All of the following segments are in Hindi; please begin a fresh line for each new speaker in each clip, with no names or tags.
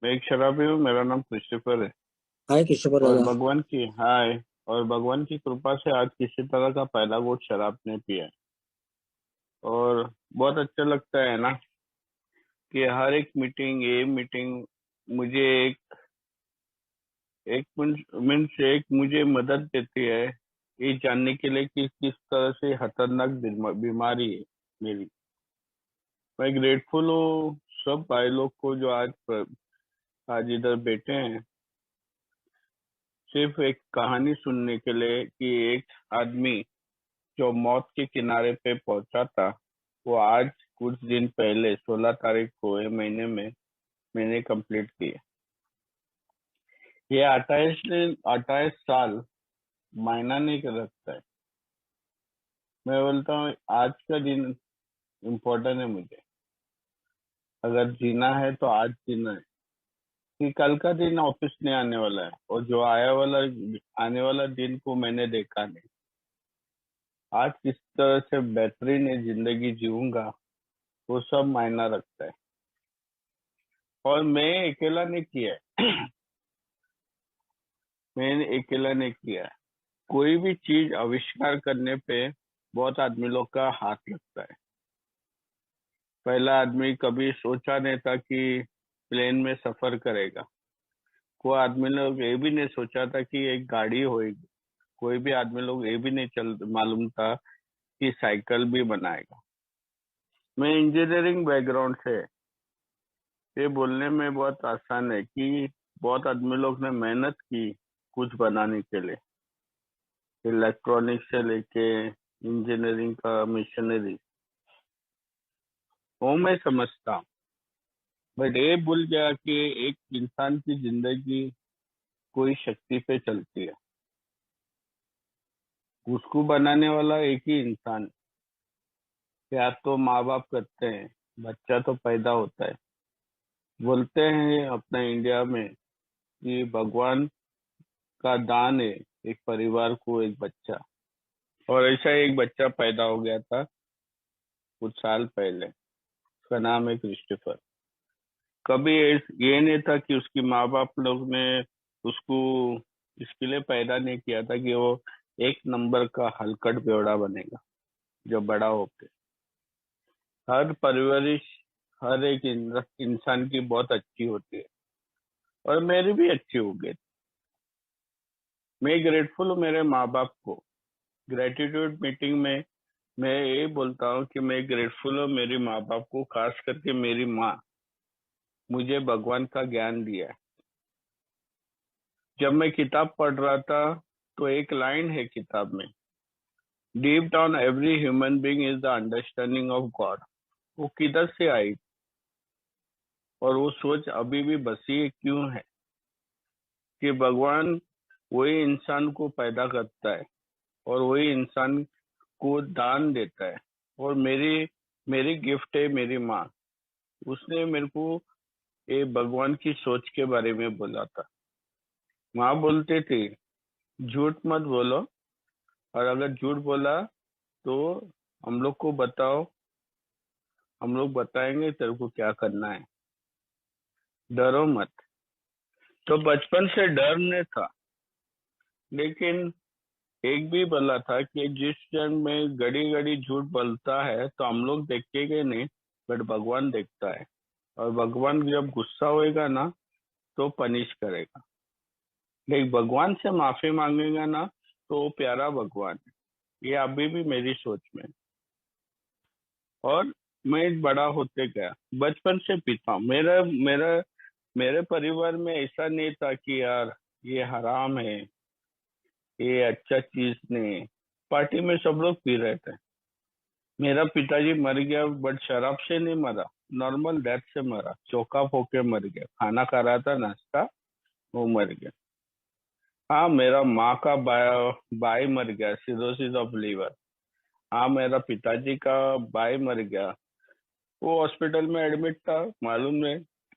मैं एक शराबी हूँ। मेरा नाम क्रिस्टोफर है।
हाय किशोर
और
दादा।
भगवान की हाय और भगवान की कृपा से आज किसी तरह का पहला घूंट शराब ने पिया है। और बहुत अच्छा लगता है ना कि हर एक मीटिंग ये मीटिंग मुझे एक एक मिनट से एक मुझे मदद देती है ये जानने के लिए कि किस तरह से खतरनाक बीमारी है मेरी। मैं ग्रेटफुल हूँ सब भाई लोग को जो आज इधर बैठे हैं, सिर्फ एक कहानी सुनने के लिए कि एक आदमी जो मौत के किनारे पे पहुंचा था, वो आज कुछ दिन पहले 16 तारीख को ये महीने में मैंने कंप्लीट किया। ये 28 साल मायना नहीं रखता है। मैं बोलता हूँ आज का दिन इम्पोर्टेंट है मुझे। अगर जीना है तो आज जीना है कि कल का दिन ऑफिस नहीं आने वाला है, और जो आने वाला दिन को मैंने देखा नहीं। आज किस तरह से बेहतरीन जिंदगी जीऊंगा वो सब मायना रखता है। और मैं अकेला नहीं किया है। मैंने अकेला नहीं किया है। कोई भी चीज आविष्कार करने पे बहुत आदमी लोग का हाथ लगता है। पहला आदमी कभी सोचा नहीं था कि प्लेन में सफर करेगा। कोई आदमी लोग ये भी नहीं सोचा था कि एक गाड़ी होएगी। कोई भी आदमी लोग ये भी नहीं चल मालूम था कि साइकिल भी बनाएगा। मैं इंजीनियरिंग बैकग्राउंड से, ये बोलने में बहुत आसान है कि बहुत आदमी लोग ने मेहनत की कुछ बनाने के लिए, इलेक्ट्रॉनिक्स से लेके इंजीनियरिंग का मशीनरी, वो मैं समझता हूँ। बट ये भूल गया कि एक इंसान की जिंदगी कोई शक्ति पे चलती है। उसको बनाने वाला एक ही इंसान। प्यार तो माँ बाप करते हैं, बच्चा तो पैदा होता है। बोलते हैं अपने इंडिया में कि भगवान का दान है एक परिवार को एक बच्चा। और ऐसा एक बच्चा पैदा हो गया था कुछ साल पहले। उसका नाम है क्रिस्टोफर। कभी ये नहीं था कि उसकी माँ बाप लोग ने उसको इसके लिए पैदा नहीं किया था कि वो एक नंबर का हलकट बेवड़ा बनेगा जब बड़ा होके। हर परवरिश हर एक इंसान की बहुत अच्छी होती है, और मेरी भी अच्छी हो गई। मैं ग्रेटफुल हूँ मेरे माँ बाप को। ग्रेटिट्यूड मीटिंग में मैं ये बोलता हूँ कि मैं ग्रेटफुल हूँ मेरी माँ बाप को, खास करके मेरी माँ मुझे भगवान का ज्ञान दिया है। जब मैं किताब पढ़ रहा था तो एक लाइन है किताब में, deep down every human being is the understanding of God. वो किधर से आई और वो सोच अभी भी बसी है क्यों है कि भगवान वही इंसान को पैदा करता है और वही इंसान को दान देता है। और मेरी मेरी गिफ्ट है मेरी माँ। उसने मेरे को ये भगवान की सोच के बारे में बोला था। माँ बोलते थे झूठ मत बोलो, और अगर झूठ बोला तो हम लोग को बताओ, हम लोग बताएंगे तेरे को क्या करना है। डरो मत। तो बचपन से डर नहीं था, लेकिन एक भी बोला था कि जिस क्षण में घड़ी घड़ी झूठ बोलता है तो हम लोग देखेंगे नहीं, बट भगवान देखता है। और भगवान जब गुस्सा होएगा ना तो पनिश करेगा। लेकिन भगवान से माफी मांगेगा ना तो वो प्यारा भगवान है। ये अभी भी मेरी सोच में है। और मैं बड़ा होते गया, बचपन से पीता हूँ। मेरा मेरा मेरे परिवार में ऐसा नहीं था कि यार ये हराम है, ये अच्छा चीज नहीं है। पार्टी में सब लोग पी रहे थे। मेरा पिताजी मर गया बट शराब से नहीं मरा, नॉर्मल डेथ से मरा, चौकअप होके मर गया। खाना खा रहा था नाश्ता, वो मर गया। हाँ, मेरा माँ का भाई मर गया, सिरोसिस ऑफ लीवर। हाँ, मेरा पिताजी का भाई मर गया। वो हॉस्पिटल में एडमिट था, मालूम है।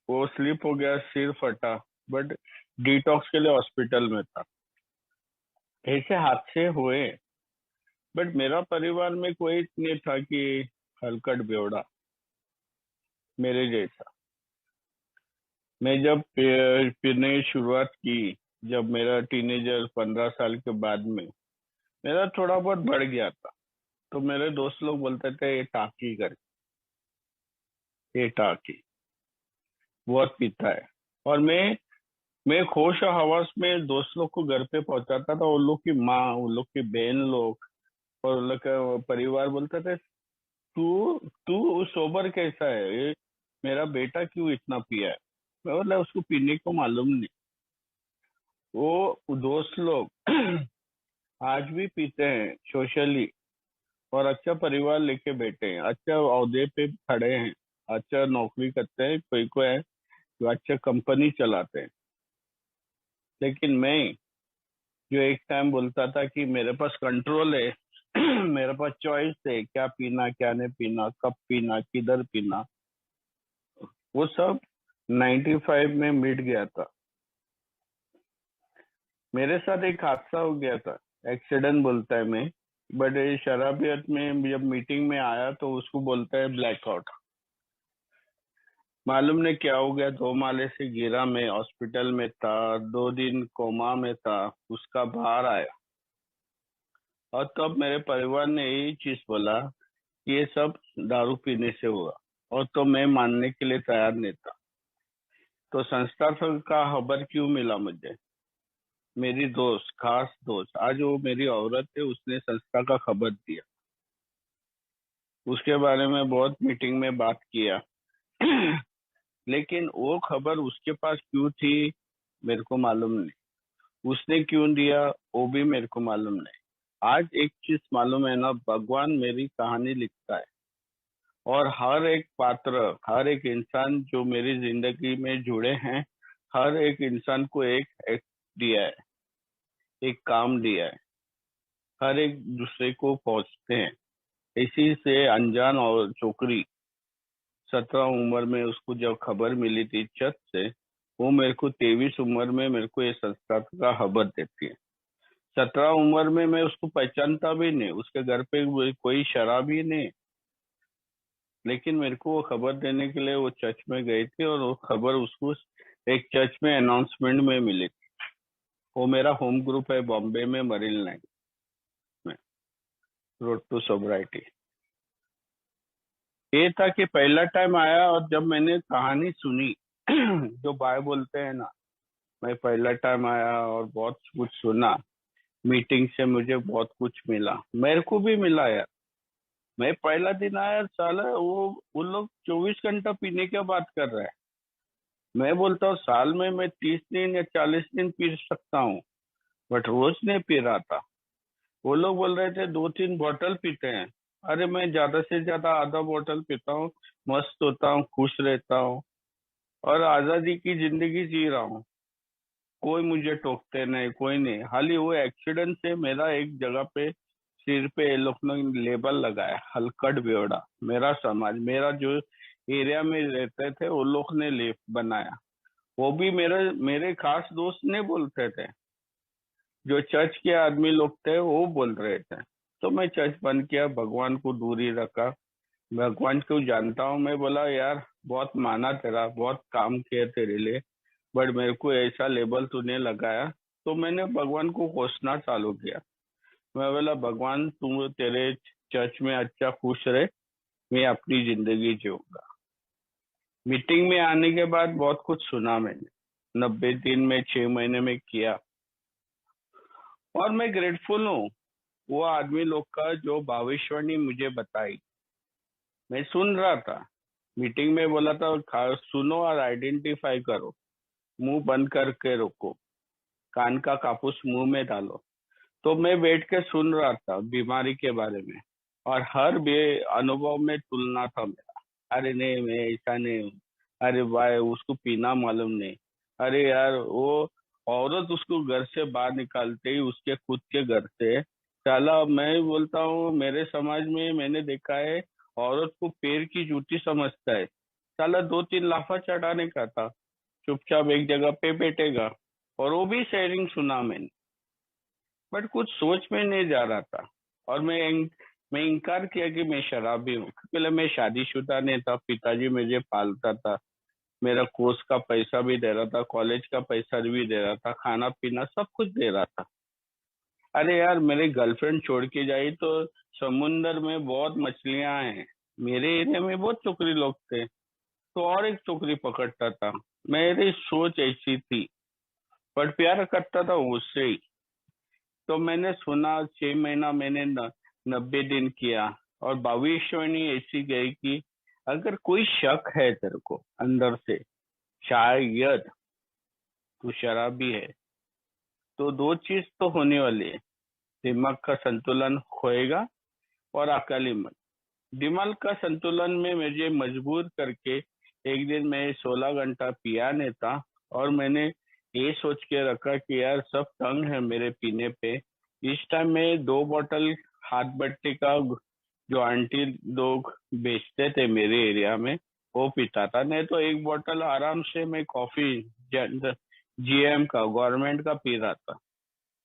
वो स्लिप हो गया, सिर फटा, बट डिटॉक्स के लिए हॉस्पिटल में था। ऐसे हादसे हुए। बट मेरा परिवार में कोई नहीं था कि हलकट बेवड़ा मेरे जैसा। मैं जब पीने की शुरुआत की, जब मेरा टीनेजर 15 साल के बाद में, मेरा थोड़ा बहुत बढ़ गया था। तो मेरे दोस्त लोग बोलते थे ये टाकी कर, ये टाकी बहुत पीता है। और मैं होश और हवस में दोस्त लोग को घर पे पहुंचाता था। उन लोग की माँ, उन लोग की बहन लोग और उन लोग का परिवार बोलते थे, तू तू सोबर कैसा है, ये मेरा बेटा क्यों इतना पिया है। मैं बोला उसको पीने को मालूम नहीं। वो दोस्त लोग आज भी पीते हैं सोशली, और अच्छा परिवार लेके बैठे हैं, अच्छा ओहदे पे खड़े हैं, अच्छा नौकरी करते हैं, कोई कोई है जो अच्छा कंपनी चलाते हैं। लेकिन मैं, जो एक टाइम बोलता था कि मेरे पास कंट्रोल है मेरे पास चॉइस है, क्या पीना क्या नहीं पीना, कब पीना, किधर पीना, वो सब 95 में मिट गया था। मेरे साथ एक हादसा हो गया था, एक्सीडेंट बोलता है मैं, बट ये शराबियत में जब मीटिंग में आया तो उसको बोलता है ब्लैकआउट। मालूम नहीं क्या हो गया, 2 माले से गिरा, मैं हॉस्पिटल में था, 2 दिन कोमा में था, उसका बाहर आया। और तब मेरे परिवार ने यही चीज बोला कि ये सब दारू पीने से हुआ। और तो मैं मानने के लिए तैयार नहीं था। तो संस्था का खबर क्यों मिला मुझे, मेरी दोस्त, खास दोस्त, आज वो मेरी औरत है, उसने संस्था का खबर दिया। उसके बारे में बहुत मीटिंग में बात किया लेकिन वो खबर उसके पास क्यों थी मेरे को मालूम नहीं, उसने क्यों दिया वो भी मेरे को मालूम नहीं। आज एक चीज मालूम है ना, भगवान मेरी कहानी लिखता है। और हर एक पात्र, हर एक इंसान जो मेरी जिंदगी में जुड़े हैं, हर एक इंसान को एक दिया है, एक काम दिया है। हर एक दूसरे को पहुंचते हैं। इसी से अनजान और छोकरी 17 उम्र में उसको जब खबर मिली थी छत से, वो मेरे को 23 उम्र में मेरे को ये संस्था का खबर देती है। 17 उम्र में मैं उसको पहचानता भी नहीं, उसके घर पे कोई शराब ही नहीं। लेकिन मेरे को वो खबर देने के लिए वो चर्च में गई थी, और वो खबर उसको एक चर्च में अनाउंसमेंट में मिली थी। वो मेरा होम ग्रुप है बॉम्बे में, मरीन लाइन में, रोड टू सोब्राइटी। ये था कि पहला टाइम आया, और जब मैंने कहानी सुनी जो बाय बोलते हैं ना, मैं पहला टाइम आया और बहुत कुछ सुना। मीटिंग से मुझे बहुत कुछ मिला, मेरे को भी मिला यार। मैं पहला दिन आया, साला वो लोग 24 घंटा पीने की बात कर रहे हैं। मैं बोलता हूँ साल में मैं 30 दिन या 40 दिन पी सकता हूँ, बट रोज नहीं पी रहा था। वो लोग बोल रहे थे 2-3 बोतल पीते हैं। अरे मैं ज्यादा से ज्यादा आधा बोतल पीता हूँ, मस्त होता हूँ, खुश रहता हूँ, और आजादी की जिंदगी जी रहा हूँ। कोई मुझे टोकते नहीं, कोई नहीं। हाली वो एक्सीडेंट से मेरा एक जगह पे सिर पे ये लोग ने लेबल लगाया, हलकट बेवड़ा। मेरा समाज, मेरा जो एरिया में रहते थे वो लोग ने लेप बनाया। वो भी मेरे मेरे खास दोस्त ने बोलते थे, जो चर्च के आदमी लोग थे वो बोल रहे थे। तो मैं चर्च बंद किया, भगवान को दूरी रखा। भगवान को जानता हूँ, मैं बोला यार बहुत माना तेरा, बहुत काम किया तेरे लिए, बट मेरे को ऐसा लेबल तूने लगाया। तो मैंने भगवान को कोसना चालू किया। मैं बोला भगवान तू तेरे चर्च में अच्छा खुश रहे, मैं अपनी जिंदगी जीऊंगा। मीटिंग में आने के बाद बहुत कुछ सुना मैंने, 90 दिन में 6 महीने में किया। और मैं ग्रेटफुल हूँ वो आदमी लोग का जो भविष्यवाणी मुझे बताई। मैं सुन रहा था, मीटिंग में बोला था सुनो और आइडेंटिफाई करो, मुंह बंद करके रखो, कान का कापूस मुंह में डालो। तो मैं बैठ के सुन रहा था बीमारी के बारे में, और हर बे अनुभव में तुलना था मेरा। अरे नहीं मैं ऐसा नहीं हूँ, अरे भाई उसको पीना मालूम नहीं, अरे यार वो औरत उसको घर से बाहर निकालते ही उसके खुद के घर से। साला मैं बोलता हूँ मेरे समाज में मैंने देखा है, औरत को पैर की जूती समझता है। साला 2-3 लाफा चढ़ाने का था, चुपचाप एक जगह पे बैठेगा। और वो भी शेयरिंग सुना मैंने, बट कुछ सोच में नहीं जा रहा था। और मैं इनकार किया कि मैं शराबी हूँ। पहले मैं शादीशुदा नहीं था, पिताजी मुझे पालता था, मेरा कोर्स का पैसा भी दे रहा था, कॉलेज का पैसा भी दे रहा था, खाना पीना सब कुछ दे रहा था। अरे यार, मेरी गर्लफ्रेंड छोड़ के जाई तो समुंदर में बहुत मछलियां हैं। मेरे एरिया में बहुत चुकरी लोग थे, तो और एक चुकरी पकड़ता था। मेरी सोच ऐसी थी, पर प्यार करता था उससे ही। तो मैंने सुना 6 महीना मैंने 90 दिन किया, और भविष्यवाणी ऐसी गई कि अगर कोई शक है तेरे को अंदर से, शायद तू शराबी है, तो दो चीज तो होने वाली है। दिमाग का संतुलन खोएगा और अकाली मत। दिमाग का संतुलन में मुझे मजबूर करके एक दिन मैं 16 घंटा पिया नहीं था, और मैंने ये सोच के रखा कि यार सब तंग है मेरे पीने पे। इस टाइम में 2 बोतल हाथ भट्टी का जो आंटी लोग बेचते थे मेरे एरिया में, वो पीता था। नहीं तो 1 बोतल आराम से मैं कॉफी जीएम का, गवर्नमेंट का पी रहा था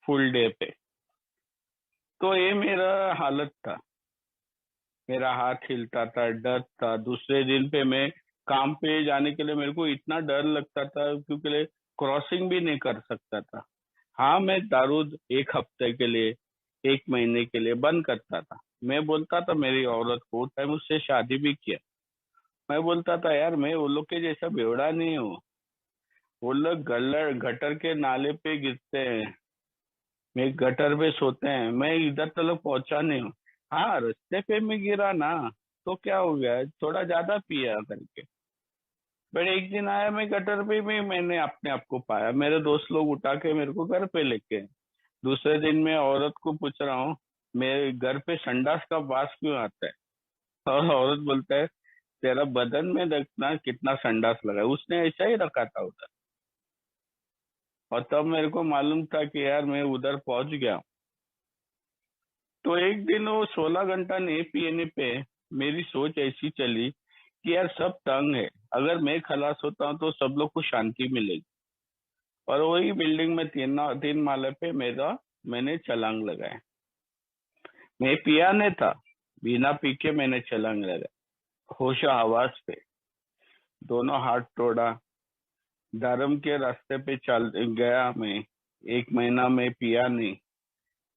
फुल डे पे। तो ये मेरा हालत था। मेरा हाथ हिलता था, डर था। दूसरे दिन पे मैं काम पे जाने के लिए मेरे को इतना डर लगता था, क्योंकि क्रॉसिंग भी नहीं कर सकता था। हाँ, मैं दारू 1 हफ्ते के लिए, 1 महीने के लिए बंद करता था। मैं बोलता था मेरी औरत को, टाइम उससे शादी भी किया, मैं बोलता था यार मैं वो लोग के जैसा बेवड़ा नहीं हूँ। वो लोग गटर गटर के नाले पे गिरते हैं, मैं गटर पे सोते हैं, मैं इधर तक पहुंचा नहीं हूँ। हाँ, रास्ते पे मैं गिरा ना, तो क्या हो गया, थोड़ा ज्यादा पिया करके। बट एक दिन आया, मैं गटर पे भी मैंने अपने आप को पाया, मेरे दोस्त लोग उठा के मेरे को घर पे लेके गए। दूसरे दिन मैं औरत को पूछ रहा हूँ, मेरे घर पे संडास का वास क्यों आता है? और औरत बोलता है, तेरा बदन में देखना कितना संडास लगा है। उसने ऐसा ही रखा था उधर। और तब मेरे को मालूम था कि यार मैं उधर पहुंच गया। तो एक दिन वो 16 घंटा नहीं पीने पे मेरी सोच ऐसी चली कि यार सब तंग है, अगर मैं खलास होता हूँ तो सब लोग को शांति मिलेगी। और वही बिल्डिंग में 3 माले पे मैंने छलांग लगाया। मैं पिया नहीं था, बिना पी के मैंने छलांग लगाया, होश हवास पे। दोनों हाथ तोड़ा, धर्म के रास्ते पे चल गया मैं। 1 महीना में पिया नहीं,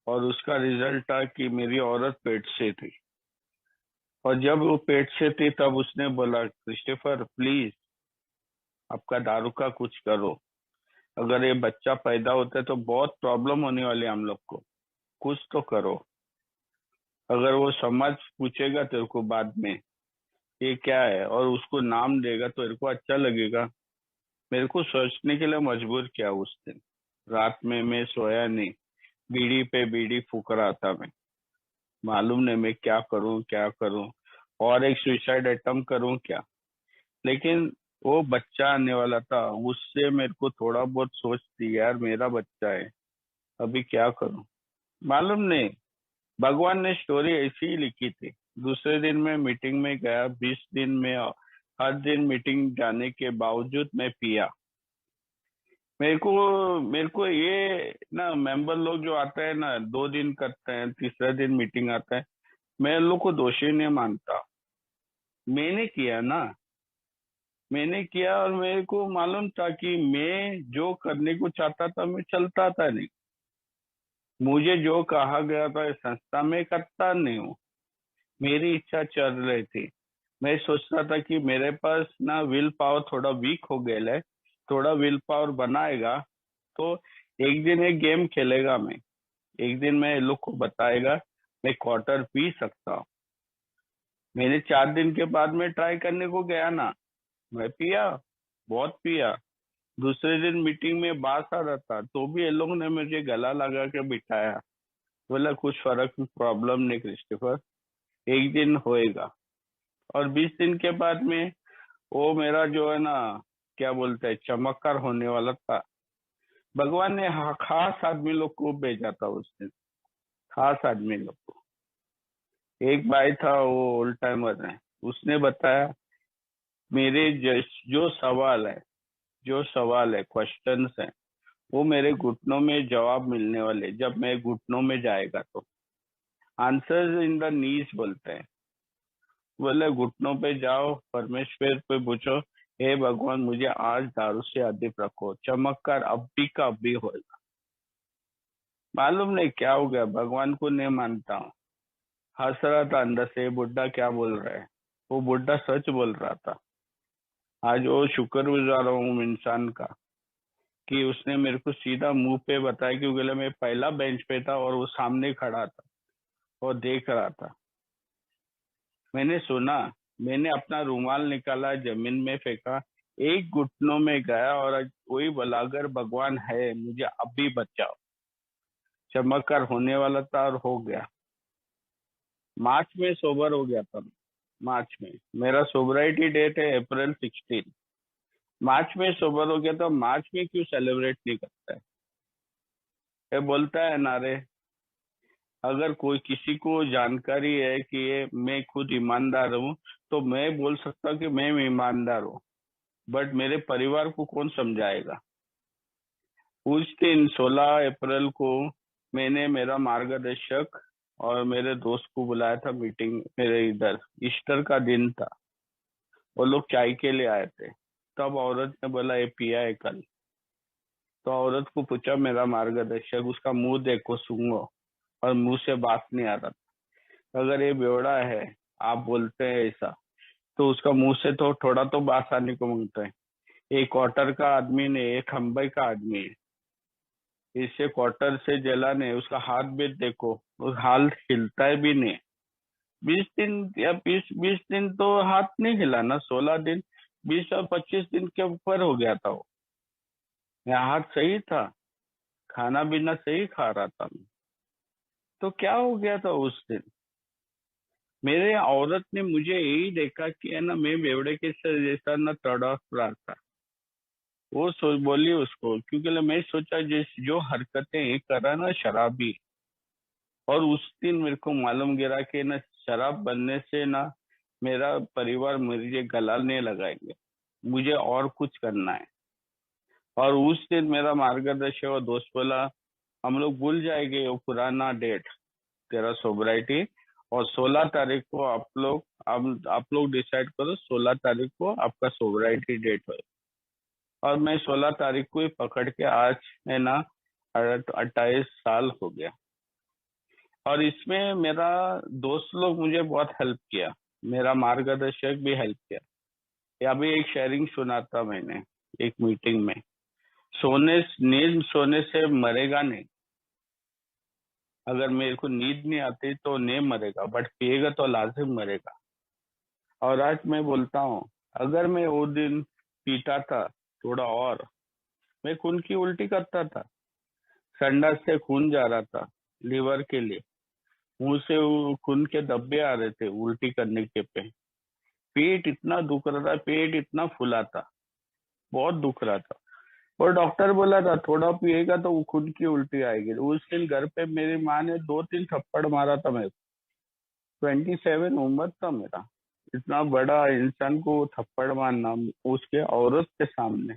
और उसका रिजल्ट था कि मेरी औरत पेट से थी। और जब वो पेट से थी तब उसने बोला, क्रिस्टोफर प्लीज, आपका दारू का कुछ करो। अगर ये बच्चा पैदा होता है तो बहुत प्रॉब्लम होने वाली है हम लोग को, कुछ तो करो। अगर वो समाज पूछेगा तेरे को बाद में ये क्या है, और उसको नाम देगा, तो तेरे को अच्छा लगेगा। मेरे को सोचने के लिए मजबूर किया उस दिन। रात में मैं सोया नहीं, बीड़ी पे बीड़ी फूक रहा था मैं। मालूम नहीं मैं क्या करूं, क्या करूं, और एक सुसाइड अटेम्प्ट करूं क्या। लेकिन वो बच्चा आने वाला था, उससे मेरे को थोड़ा बहुत सोच थी, यार मेरा बच्चा है, अभी क्या करूं। मालूम नहीं, भगवान ने स्टोरी ऐसी ही लिखी थी। दूसरे दिन मैं मीटिंग में गया, 20 दिन में हर दिन मीटिंग जाने के बावजूद मैं पिया। मेरे को ये ना, मेंबर लोग जो आते हैं ना, 2 दिन करते हैं, तीसरा दिन मीटिंग आता है, मैं इन लोग को दोषी नहीं मानता। मैंने किया ना, मैंने किया, और मेरे को मालूम था कि मैं जो करने को चाहता था मैं चलता था नहीं। मुझे जो कहा गया था इस संस्था में करता नहीं हूँ, मेरी इच्छा चल रही थी। मैं सोचता था कि मेरे पास ना विल पावर थोड़ा वीक हो गया है, थोड़ा विल पावर बनाएगा तो एक दिन एक गेम खेलेगा मैं। एक दिन मैं इन लोग को बताएगा मैं क्वार्टर पी सकता हूँ। मैंने 4 दिन के बाद में ट्राई करने को गया ना, मैं पिया, बहुत पिया। दूसरे दिन मीटिंग में बात आ रहा था, तो भी ये लोग ने मुझे गला लगा के बिठाया। बोला कुछ फर्क प्रॉब्लम नहीं क्रिस्टोफर, एक दिन होएगा। और 20 दिन के बाद में वो मेरा जो है ना, क्या बोलते हैं, चमत्कार होने वाला था। भगवान ने खास आदमी लोग को भेजा था उस दिन, खास आदमी लोग को। एक भाई था, वो ओल्ड टाइमर है, उसने बताया मेरे जो सवाल है, क्वेश्चंस है, वो मेरे घुटनों में जवाब मिलने वाले जब मैं घुटनों में जाएगा तो। आंसर्स इन द नीज बोलते हैं। बोले घुटनों पे जाओ, परमेश्वर पे पूछो हे भगवान, मुझे आज दारू से अधीप रखो, चमत्कार अब भी का अब भी होगा। मालूम नहीं क्या हो गया, भगवान को नहीं मानता हूँ। हंस रहा था अंदर से, ये बुड्ढा क्या बोल रहा है। वो बुड्ढा सच बोल रहा था। आज वो शुक्रगुजार हूँ इंसान का कि उसने मेरे को सीधा मुंह पे बताया, क्योंकि मैं पहला बेंच पे था और वो सामने खड़ा था और देख रहा था। मैंने सुना, मैंने अपना रुमाल निकाला, जमीन में फेंका, एक घुटनों में गया और आज वही बोला, अगर भगवान है मुझे अभी बचाओ। चमत्कार होने वाला था और हो गया। मार्च में सोबर हो गया था। मार्च में मेरा सोबराइटी डेट है April 16। मार्च में सोबर हो गया तो मार्च में क्यों सेलिब्रेट नहीं करता है। ये बोलता है ना रे, अगर कोई किसी को जानकारी है कि ये मैं खुद ईमानदार हूँ, तो मैं बोल सकता कि मैं ईमानदार हूँ, बट मेरे परिवार को कौन समझाएगा। उस दिन 16 अप्रैल को मैंने मेरा मार्गदर्शक और मेरे दोस्त को बुलाया था मीटिंग। मेरे इधर ईस्टर का दिन था, वो लोग चाय के लिए आए थे। तब औरत ने बोला ये पिया है कल। तो औरत को पूछा मेरा मार्गदर्शक, उसका मुंह देखो सूंघो, और मुंह से बात नहीं आ रहा था। अगर ये बेवड़ा है, आप बोलते हैं ऐसा, तो उसका मुंह से तो थोड़ा तो बात आने को मांगता है। एक क्वार्टर का आदमी ने, एक खंबे का आदमी है, इसे क्वार्टर से जला ने उसका हाथ भी देखो, उस हाथ हिलता है भी नहीं। 20 दिन या 20 दिन तो हाथ नहीं हिला ना, 16 दिन, 20 और 25 दिन के ऊपर हो गया था वो। मेरा हाथ सही था, खाना पीना सही खा रहा था मैं। तो क्या हो गया था उस दिन। मेरे औरत ने मुझे यही देखा कि है ना, मैं बेवड़े के जैसा ना तड़प रहा था। वो बोली उसको, क्योंकि मैं सोचा जिस जो हरकतें कर रहा ना शराबी। और उस दिन मेरे को मालूम गिरा कि ना, शराब बनने से ना मेरा परिवार मुझे गला नहीं लगाएंगे, मुझे और कुछ करना है। और उस दिन मेरा मार्गदर्शक और दोस्त बोला, हम लोग भूल जाएंगे वो पुराना डेट, तेरा सोबराइटी, और 16 तारीख को आप लोग डिसाइड करो, 16 तारीख को आपका सोबराइटी डेट है। और मैं 16 तारीख को ही पकड़ के आज है ना 28 साल हो गया। और इसमें मेरा दोस्त लोग मुझे बहुत हेल्प किया, मेरा मार्गदर्शक भी हेल्प किया। या भी एक शेयरिंग सुना था मैंने एक मीटिंग में, नींद सोने से मरेगा नहीं। अगर मेरे को नींद नहीं आती तो नहीं मरेगा, बट पिएगा तो लाजिम मरेगा। और आज मैं बोलता हूँ, अगर मैं वो दिन पीता था थोड़ा और, मैं खून की उल्टी करता था। संडास से खून जा रहा था लीवर के लिए, मुंह से वो खून के धब्बे आ रहे थे उल्टी करने के पे। पेट इतना दुख रहा था, पेट इतना फूला था, बहुत दुख रहा था। और डॉक्टर बोला था थोड़ा पिएगा तो वो खून की उल्टी आएगी। उस दिन घर पे मेरी माँ ने 2-3 थप्पड़ मारा था मेरे को। 27 उम्र था मेरा, इतना बड़ा इंसान को थप्पड़ मारना उसके औरत के सामने।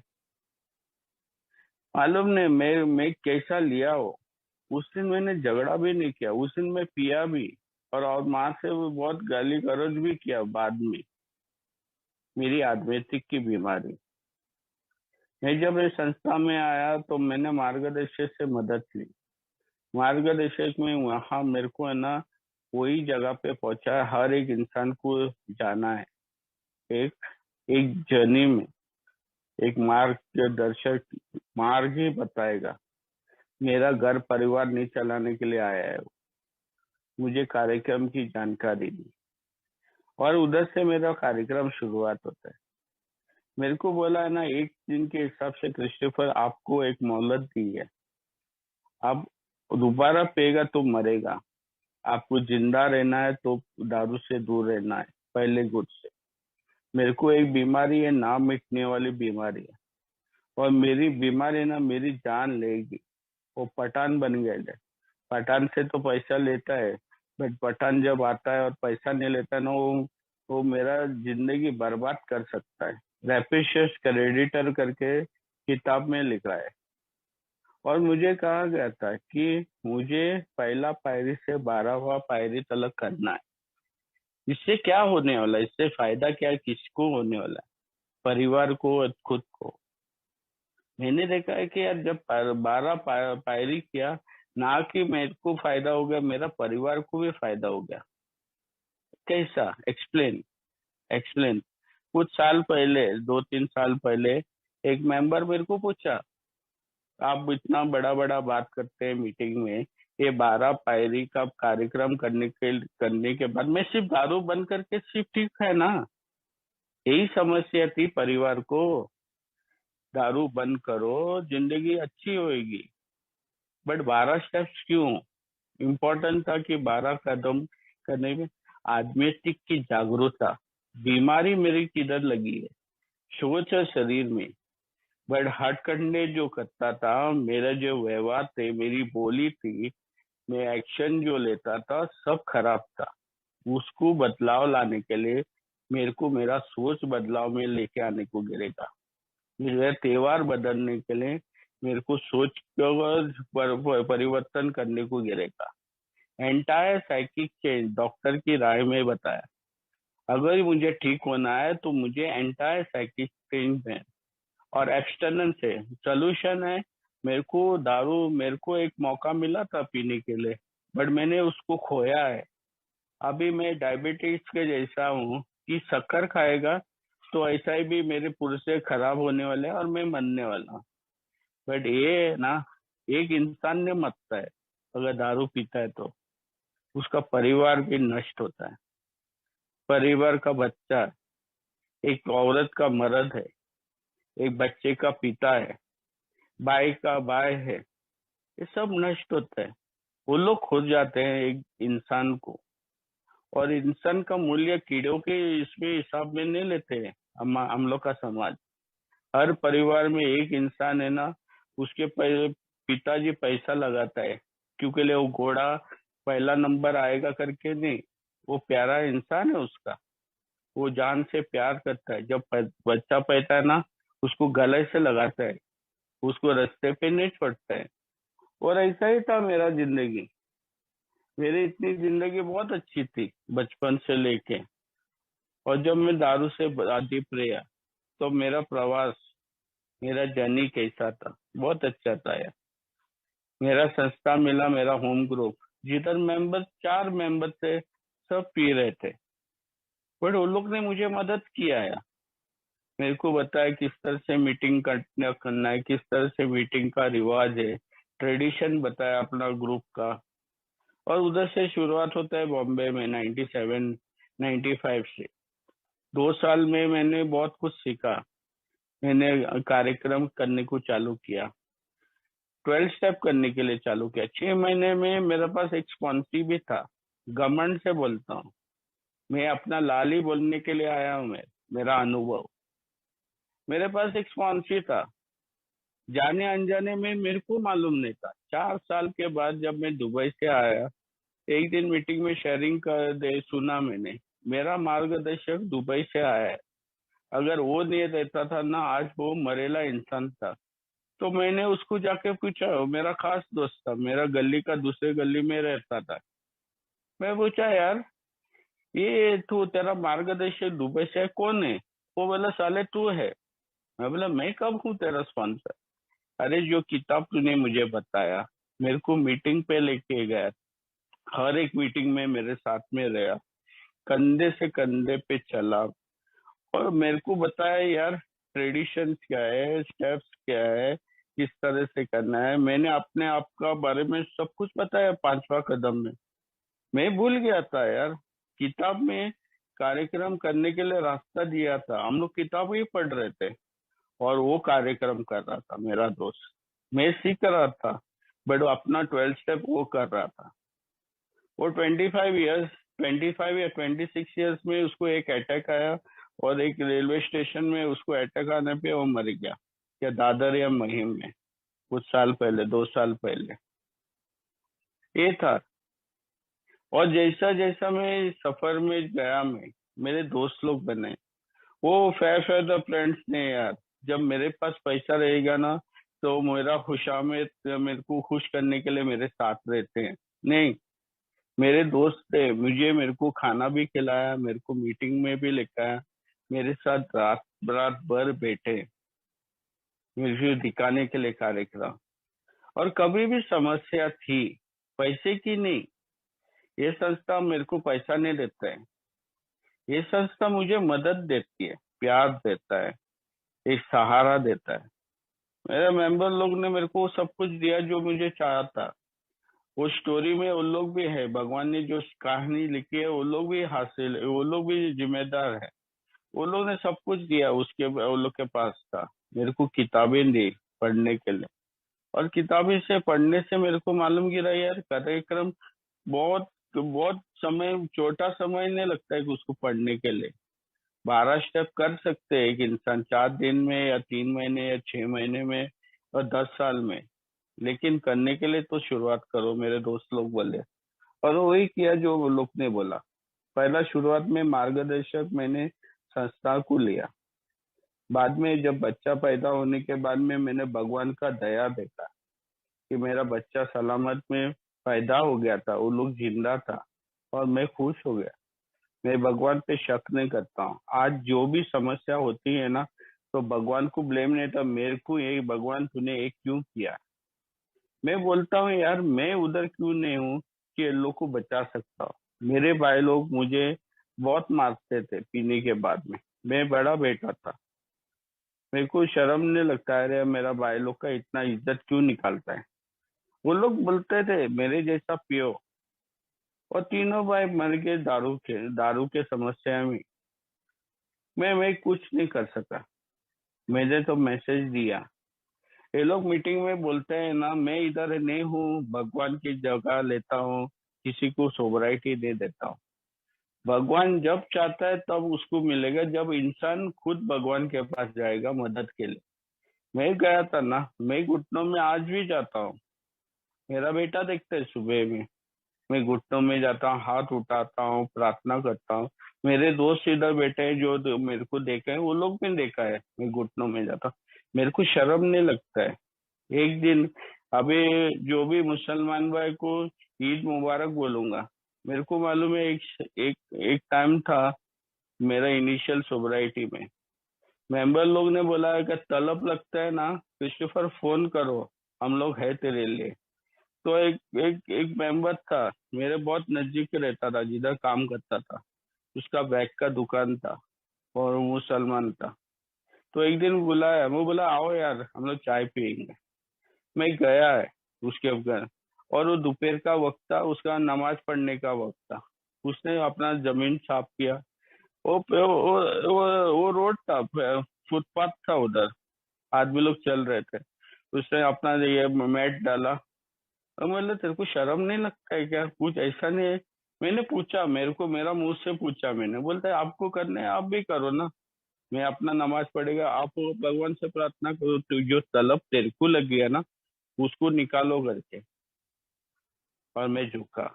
मालूम नहीं मैं कैसा लिया हो। उस दिन मैंने झगड़ा भी नहीं किया, उस दिन मैं पिया भी, और माँ से वो बहुत गाली गलौज भी किया बाद में। मेरी आध्यात्मिक की बीमारी। मैं जब इस संस्था में आया तो मैंने मार्गदर्शक से मदद ली। मार्गदर्शक में वहाँ मेरे को है ना वही जगह पे पहुंचा, हर एक इंसान को जाना है। एक एक जर्नी में एक मार्गदर्शक मार्ग ही बताएगा। मेरा घर परिवार नहीं चलाने के लिए आया है, मुझे कार्यक्रम की जानकारी दी, और उधर से मेरा कार्यक्रम शुरुआत होता है। मेरे को बोला है ना, एक दिन के हिसाब से क्रिस्टोफर आपको एक मोहलत दी है, आप दोबारा पिएगा तो मरेगा। आपको जिंदा रहना है तो दारू से दूर रहना है, पहले गुट से। मेरे को एक बीमारी है, ना मिटने वाली बीमारी है, और मेरी बीमारी ना मेरी जान लेगी। वो पठान बन गए थे। पठान से तो पैसा लेता है, बट पठान जब आता है और पैसा नहीं लेता ना, वो मेरा जिंदगी बर्बाद कर सकता है। रैपिशियस क्रेडिटर करके किताब में लिखा है। और मुझे कहा गया था कि मुझे पहला पायरी से 12वां पायरी तलक करना है। इससे क्या होने वाला है, इससे फायदा क्या है, किसको होने वाला है। परिवार को और खुद को। मैंने देखा है कि यार जब 12 पायरी किया, ना कि मेरे को फायदा हो गया, मेरा परिवार को भी फायदा हो गया। कैसा? Explain, explain. कुछ साल पहले, 2-3 साल पहले, एक मेंबर मेरे को पूछा, आप इतना बड़ा बड़ा बात करते हैं मीटिंग में, ये 12 पायरी का कार्यक्रम करने के बाद मैं सिर्फ दारू बंद करके सिर्फ ठीक है ना? यही समस्या थी परिवार को। दारू बंद करो, जिंदगी अच्छी होएगी। बट 12 स्टेप्स क्यों इम्पोर्टेंट था? कि 12 कदम करने में आध्यात्मिक की जागरूकता। बीमारी मेरी किधर लगी है? सोच और शरीर में। बट हथकंडे जो करता था, मेरा जो व्यवहार थे, मेरी बोली थी, मैं एक्शन जो लेता था, सब खराब था। उसको बदलाव लाने के लिए मेरे को मेरा सोच बदलाव में लेके आने को गिरेगा। मेरा त्योहार बदलने के लिए मेरे को सोच को परिवर्तन करने को गिरेगा। एंटायर साइकिक चेंज डॉक्टर की राय में बताया। अगर मुझे ठीक होना है तो मुझे एंटायर साइकिक चेंज है। और एक्सटर्नल से सोल्यूशन है। मेरे को एक मौका मिला था पीने के लिए, बट मैंने उसको खोया है। अभी मैं डायबिटीज के जैसा हूँ कि शक्कर खाएगा तो ऐसा ही भी मेरे पुरसे खराब होने वाले हैं और मैं मरने वाला हूँ। बट ये ना, एक इंसान ने मरता है अगर दारू पीता है तो उसका परिवार भी नष्ट होता है। परिवार का बच्चा, एक औरत का मर्द है, एक बच्चे का पिता है, भाई का भाई है, ये सब नष्ट होता है। वो लोग खो जाते हैं एक इंसान को। और इंसान का मूल्य कीड़ों के इसमें हिसाब में नहीं लेते हैं हम लोग का समाज। हर परिवार में एक इंसान है ना, उसके पिताजी पैसा लगाता है क्योंकि ले वो घोड़ा पहला नंबर आएगा करके नहीं। वो प्यारा इंसान है उसका, वो जान से प्यार करता है। जब बच्चा पैदा है ना, उसको गले से लगाता है, उसको रास्ते पे नहीं छोड़ता है। और ऐसा ही था मेरा जिंदगी। मेरी इतनी जिंदगी बहुत अच्छी थी बचपन से लेके। और जब मैं दारू से आदि रहा तो मेरा प्रवास, मेरा जर्नी कैसा था? बहुत अच्छा था यार। मेरा संस्था मिला, मेरा होम ग्रुप, जिधर मेंबर 4 मेंबर थे, सब पी रहे थे। बट उन लोग ने मुझे मदद किया यार। मेरे को बताया किस तरह से मीटिंग करना है, किस तरह से मीटिंग का रिवाज है, ट्रेडिशन बताया अपना ग्रुप का। और उधर से शुरुआत होता है बॉम्बे में 97 95 से। 2 साल में मैंने बहुत कुछ सीखा। मैंने कार्यक्रम करने को चालू किया, 12 स्टेप करने के लिए चालू किया। 6 महीने में मेरे पास एक स्पॉन्सर भी था। घमंड से बोलता हूँ, मैं अपना लाल ही बोलने के लिए आया हूँ। मेरा अनुभव, मेरे पास एक स्पॉन्सर था। जाने अनजाने में मेरे को मालूम नहीं था। 4 साल के बाद जब मैं दुबई से आया, एक दिन मीटिंग में शेयरिंग कर दे सुना मैंने, मेरा मार्गदर्शक दुबई से आया है। अगर वो नहीं रहता था ना, आज वो मरेला इंसान था। तो मैंने उसको जाके पूछा, वो मेरा खास दोस्त था, मेरा गली का दूसरे गली में रहता था। मैं पूछा, यार ये तू, तेरा मार्गदर्शक दुबई से है, कौन है? वो बोला, साले तू है। मैं बोला, मैं कब हूँ तेरा स्पॉन्सर? अरे जो किताब तूने मुझे बताया, मेरे को मीटिंग पे लेके गया, हर एक मीटिंग में मेरे साथ में रहा, कंधे से कंधे पे चला, और मेरे को बताया यार ट्रेडिशन क्या है, स्टेप्स क्या है, किस तरह से करना है। मैंने अपने आप का बारे में सब कुछ बताया 5वां कदम में। मैं भूल गया था यार। किताब में कार्यक्रम करने के लिए रास्ता दिया था, हम लोग किताब ही पढ़ रहे थे और वो कार्यक्रम कर रहा था मेरा दोस्त। मैं सीख रहा था, बट वो अपना 12 स्टेप वो कर रहा था। वो 25 ईयर्स, 25 या 26 ईयर्स में उसको एक अटैक आया, और एक रेलवे स्टेशन में उसको अटैक आने पे वो मर गया। या दादर या महिम में, कुछ साल पहले, 2 साल पहले ये था। और जैसा जैसा मैं सफर में गया, मेरे दोस्त लोग बने। वो फेयर द फ्रेंड्स ने यार। जब मेरे पास पैसा रहेगा ना, तो मेरा खुशामद, मेरे को खुश करने के लिए मेरे साथ रहते हैं। नहीं, मेरे दोस्त थे, मेरे को खाना भी खिलाया, मेरे को मीटिंग में भी लेकर आया, मेरे साथ रात रात भर बैठे मुझे दिखाने के लिए कार्यक्रम। और कभी भी समस्या थी, पैसे की नहीं। ये संस्था मेरे को पैसा नहीं देता है, ये संस्था मुझे मदद देती है, प्यार देता है, एक सहारा देता है। मेरे मेंबर लोग ने मेरे को सब कुछ दिया जो मुझे चाहा था। वो स्टोरी में वो लोग भी है, भगवान ने जो कहानी लिखी है वो लोग भी हासिल, वो लोग भी जिम्मेदार है। वो लोग ने सब कुछ दिया, उसके वो लोग के पास था। मेरे को किताबें दी पढ़ने के लिए, और किताबें से पढ़ने से मेरे को मालूम गिरा यार, कार्यक्रम बहुत बहुत समय, छोटा समय नहीं लगता है कि उसको पढ़ने के लिए। 12 स्टेप कर सकते हैं एक इंसान 4 दिन में, या 3 महीने, या 6 महीने में, और 10 साल में। लेकिन करने के लिए तो शुरुआत करो, मेरे दोस्त लोग बोले। और वही किया जो वो लोग ने बोला। पहला शुरुआत में मार्गदर्शक मैंने संस्था को लिया। बाद में जब बच्चा पैदा होने के बाद में मैंने भगवान का दया देखा कि मेरा बच्चा सलामत में पैदा हो गया था, वो लोग जिंदा था, और मैं खुश हो गया। मैं भगवान पे शक नहीं करता हूँ। आज जो भी समस्या होती है ना, तो भगवान को ब्लेम नहीं था, मेरे को ये भगवान तूने ये क्यों किया। मैं बोलता हूँ यार, मैं उधर क्यों नहीं हूँ कि ये लोग को बचा सकता हूँ। मेरे भाई लोग मुझे बहुत मारते थे पीने के बाद में। मैं बड़ा बेटा था, मेरे को शर्म नहीं लगता है, अरे मेरा भाई लोग का इतना इज्जत क्यों निकालता है। वो लोग बोलते थे मेरे जैसा पियो, और तीनों भाई मर गए दारू के समस्या में। मैं कुछ नहीं कर सका। मैंने तो मैसेज दिया। ये लोग मीटिंग में बोलते हैं ना, मैं इधर नहीं हूँ, भगवान की जगह लेता हूँ, किसी को सोबराइटी दे देता हूँ। भगवान जब चाहता है तब उसको मिलेगा, जब इंसान खुद भगवान के पास जाएगा मदद के लिए। मैं गया था ना, मैं घुटनों में आज भी जाता हूँ। मेरा बेटा देखता है सुबह में, मैं घुटनों में जाता हूँ, हाथ उठाता हूँ, प्रार्थना करता हूँ। मेरे दोस्त इधर बैठे हैं जो मेरे को देखा है, वो लोग भी देखा है, मैं घुटनों में जाता हूँ। मेरे को शर्म नहीं लगता है। एक दिन अभी जो भी मुसलमान भाई को ईद मुबारक बोलूंगा। मेरे को मालूम है एक एक एक टाइम था मेरा इनिशियल सोबराइटी में, मेंबर लोग ने बोला है कि तलब लगता है ना क्रिस्टोफर, फोन करो, हम लोग है तेरे लिए। तो एक मेंबर था, मेरे बहुत नजदीक रहता था, जिधर काम करता था, उसका बैग का दुकान था, और वो मुसलमान था। तो एक दिन बुलाया, वो बोला आओ यार हम लोग चाय पियेंगे। मैं गया है उसके घर, और वो दोपहर का वक्त था, उसका नमाज पढ़ने का वक्त था। उसने अपना जमीन साफ किया। वो रोड था, फुटपाथ था उधर, आदमी लोग चल रहे थे। उसने अपना ये मैट डाला। और मतलब तेरे को शर्म नहीं लगता है क्या, कुछ ऐसा नहीं है। मैंने पूछा, मेरे को मेरा मुंह से पूछा, मैंने बोलता है आपको करना है आप भी करो ना, मैं अपना नमाज पढ़ेगा, आप भगवान से प्रार्थना करो, तो जो तलब तेरे को लग गया ना उसको निकालो करके। और मैं झुका,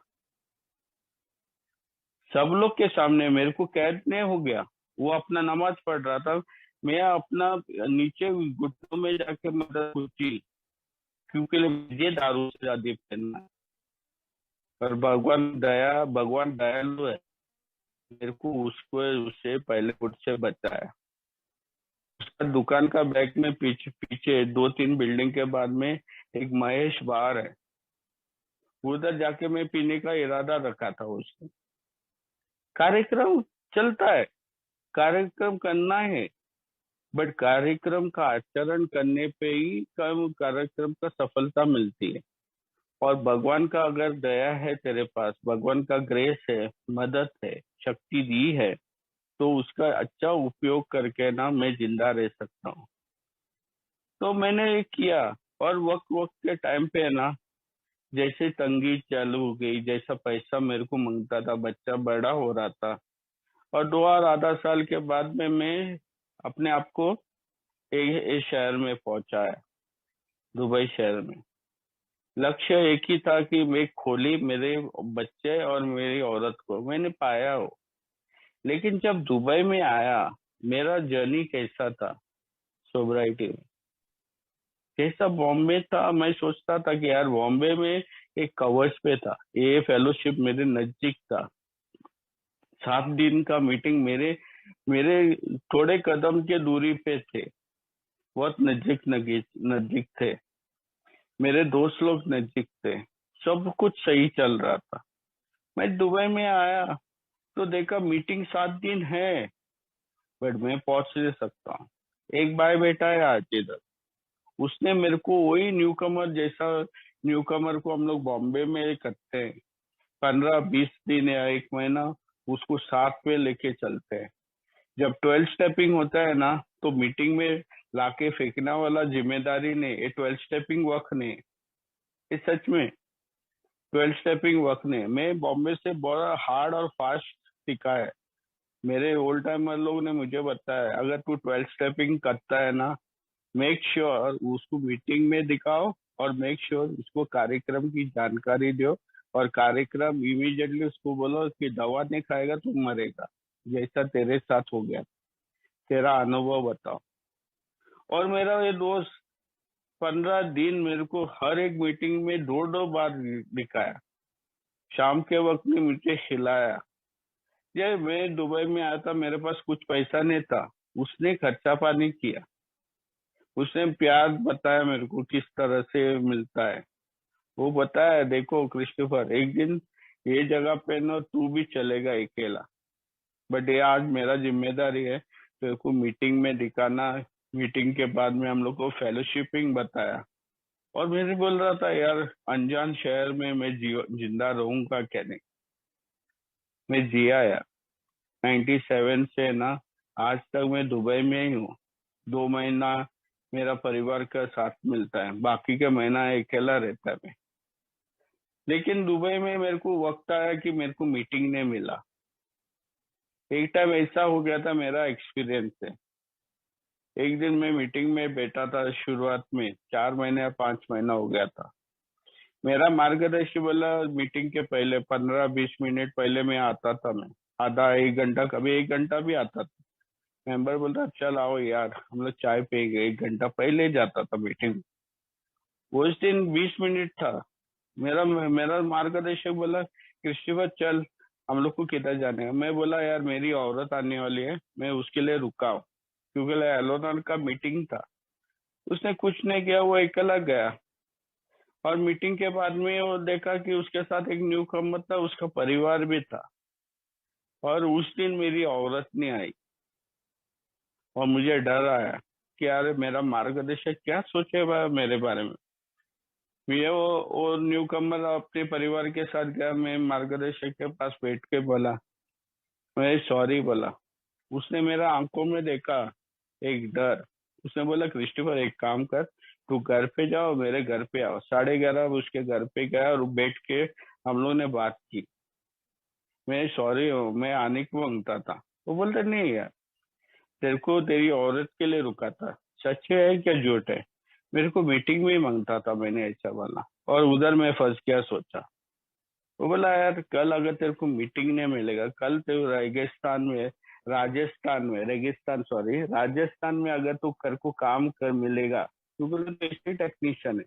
सब लोग के सामने मेरे को कैद नहीं हो गया। वो अपना नमाज पढ़ रहा था, मैं अपना नीचे घुटनों में जाके मदद पूछी, क्योंकि मुझे दारू से ज्यादा पहनना है। और भगवान दयालु है, मेरे को उसको उससे पहले मुझसे बचाया। उसका दुकान का बैक में पीछे पीछे 2-3 बिल्डिंग के बाद में एक महेश बार है, उधर जाके मैं पीने का इरादा रखा था उसको। कार्यक्रम चलता है, कार्यक्रम करना है, बट कार्यक्रम का आचरण करने पे ही कार्यक्रम का सफलता मिलती है। और भगवान का अगर दया है तेरे पास, भगवान का ग्रेस है, मदद है, शक्ति दी है, तो उसका अच्छा उपयोग करके ना मैं जिंदा रह सकता हूँ। तो मैंने ये किया। और वक्त वक्त के टाइम पे है ना, जैसे तंगी चालू हो गई, जैसा पैसा मेरे को मांगता था, बच्चा बड़ा हो रहा था, और 2 और आधा साल के बाद में मैं अपने आप को एक शहर में पहुंचा है, दुबई शहर में। लक्ष्य एक ही था कि मैं खोली मेरे बच्चे और मेरी औरत को मैंने पाया हो। लेकिन जब दुबई में आया, मेरा जर्नी कैसा था सोबराइटी में, कैसा बॉम्बे था, मैं सोचता था कि यार बॉम्बे में एक कवर्स पे था, ये फेलोशिप मेरे नजदीक था, 7 दिन का मीटिंग मेरे मेरे थोड़े कदम के दूरी पे थे, बहुत नजदीक नजदीक नजदीक थे। मेरे दोस्त लोग नजदीक थे। सब कुछ सही चल रहा था। मैं दुबई में आया तो देखा मीटिंग 7 दिन है, बट मैं पहुंच नहीं सकता हूँ। एक भाई बैठा है आज इधर, उसने मेरे को वही न्यूकमर जैसा, न्यूकमर को हम लोग बॉम्बे में करते हैं, 15-20 दिन या 1 महीना उसको साथ में लेके चलते हैं। जब 12 स्टेपिंग होता है ना, तो मीटिंग में लाके फेंकना वाला जिम्मेदारी नहीं, ये 12 स्टेपिंग वर्क नहीं। ये सच में 12 स्टेपिंग वर्क नहीं। मैं बॉम्बे से बड़ा हार्ड और फास्ट सीखा है। मेरे ओल्ड टाइमर लोग ने मुझे बताया, अगर तू 12 स्टेपिंग करता है ना, मेक श्योर उसको मीटिंग में दिखाओ, और मेक श्योर उसको कार्यक्रम की जानकारी दो, और कार्यक्रम इमीडिएटली उसको बोलो कि दवा नहीं खाएगा तो मरेगा, जैसा तेरे साथ हो गया। तेरा अनुभव बताओ। और मेरा ये दोस्त 15 दिन मेरे को हर एक मीटिंग में दो दो बार दिखाया। शाम के वक्त में मुझे खिलाया। ये मैं दुबई में आया था, मेरे पास कुछ पैसा नहीं था, उसने खर्चा पानी किया। उसने प्यार बताया मेरे को किस तरह से मिलता है। वो बताया, देखो क्रिस्टोफर, एक दिन ये जगह पे ना तू भी चलेगा अकेला, बट ये आज मेरा जिम्मेदारी है तेरे को मीटिंग में दिखाना। मीटिंग के बाद में हम लोग को फेलोशिपिंग बताया। और मेरे बोल रहा था, यार अनजान शहर में मैं जिंदा रहूंगा क्या? नहीं, मैं जिया यार। 97 से ना आज तक मैं दुबई में ही हूँ। 2 महीना मेरा परिवार का साथ मिलता है, बाकी का महीना अकेला रहता है मैं। लेकिन दुबई में मेरे को वक्त आया कि मेरे को मीटिंग नहीं मिला। एक टाइम ऐसा हो गया था, मेरा एक्सपीरियंस है। एक दिन मैं मीटिंग में बैठा था, शुरुआत में 4 महीने या 5 महीना हो गया था। मेरा मार्गदर्शी बोला, मीटिंग के पहले 15-20 मिनट पहले मैं आता था। मैं आधा 1 घंटा, कभी 1 घंटा भी आता था। मेंबर बोलता, चल आओ यार हम लोग चाय पिएंगे। 1 घंटा पहले जाता था मीटिंग। उस दिन 20 मिनट था। मेरा मेरा मार्गदर्शक बोला, क्रिस्टोफर चल, हम लोग को किधर जाने है? मैं बोला, यार मेरी औरत आने वाली है, मैं उसके लिए रुका हूँ, क्योंकि एलोनर का मीटिंग था। उसने कुछ नहीं किया, वो अकेला गया। और मीटिंग के बाद में वो देखा कि उसके साथ एक न्यू कमर था, उसका परिवार भी था। और उस दिन मेरी औरत नहीं आई। और मुझे डर आया कि यार मेरा मार्गदर्शक क्या सोचेगा मेरे बारे में। मैं वो न्यू कमर अपने परिवार के साथ गया। मैं मार्गदर्शक के पास बैठ के बोला, मैं सॉरी बोला। उसने मेरा आंखों में देखा एक डर। उसने बोला, क्रिस्टोफर एक काम कर, तू घर पे जाओ, मेरे घर पे आओ। 11:30 उसके घर पे गया और बैठ के हम लोग ने बात की। मैं सॉरी हूँ, मैं आने को मांगता था। वो बोलते, नहीं यार, तेरे को तेरी औरत के लिए रुका था। सच है क्या झूठ है? मेरे को मीटिंग में ही मांगता था, मैंने ऐसा बोला। और उधर मैं फंस गया, सोचा। वो बोला, यार कल अगर तेरे को मीटिंग नहीं मिलेगा, कल तेरे रेगिस्तान सॉरी राजस्थान में अगर तू कर को काम कर मिलेगा, क्योंकि तो एसी टेक्नीशियन है।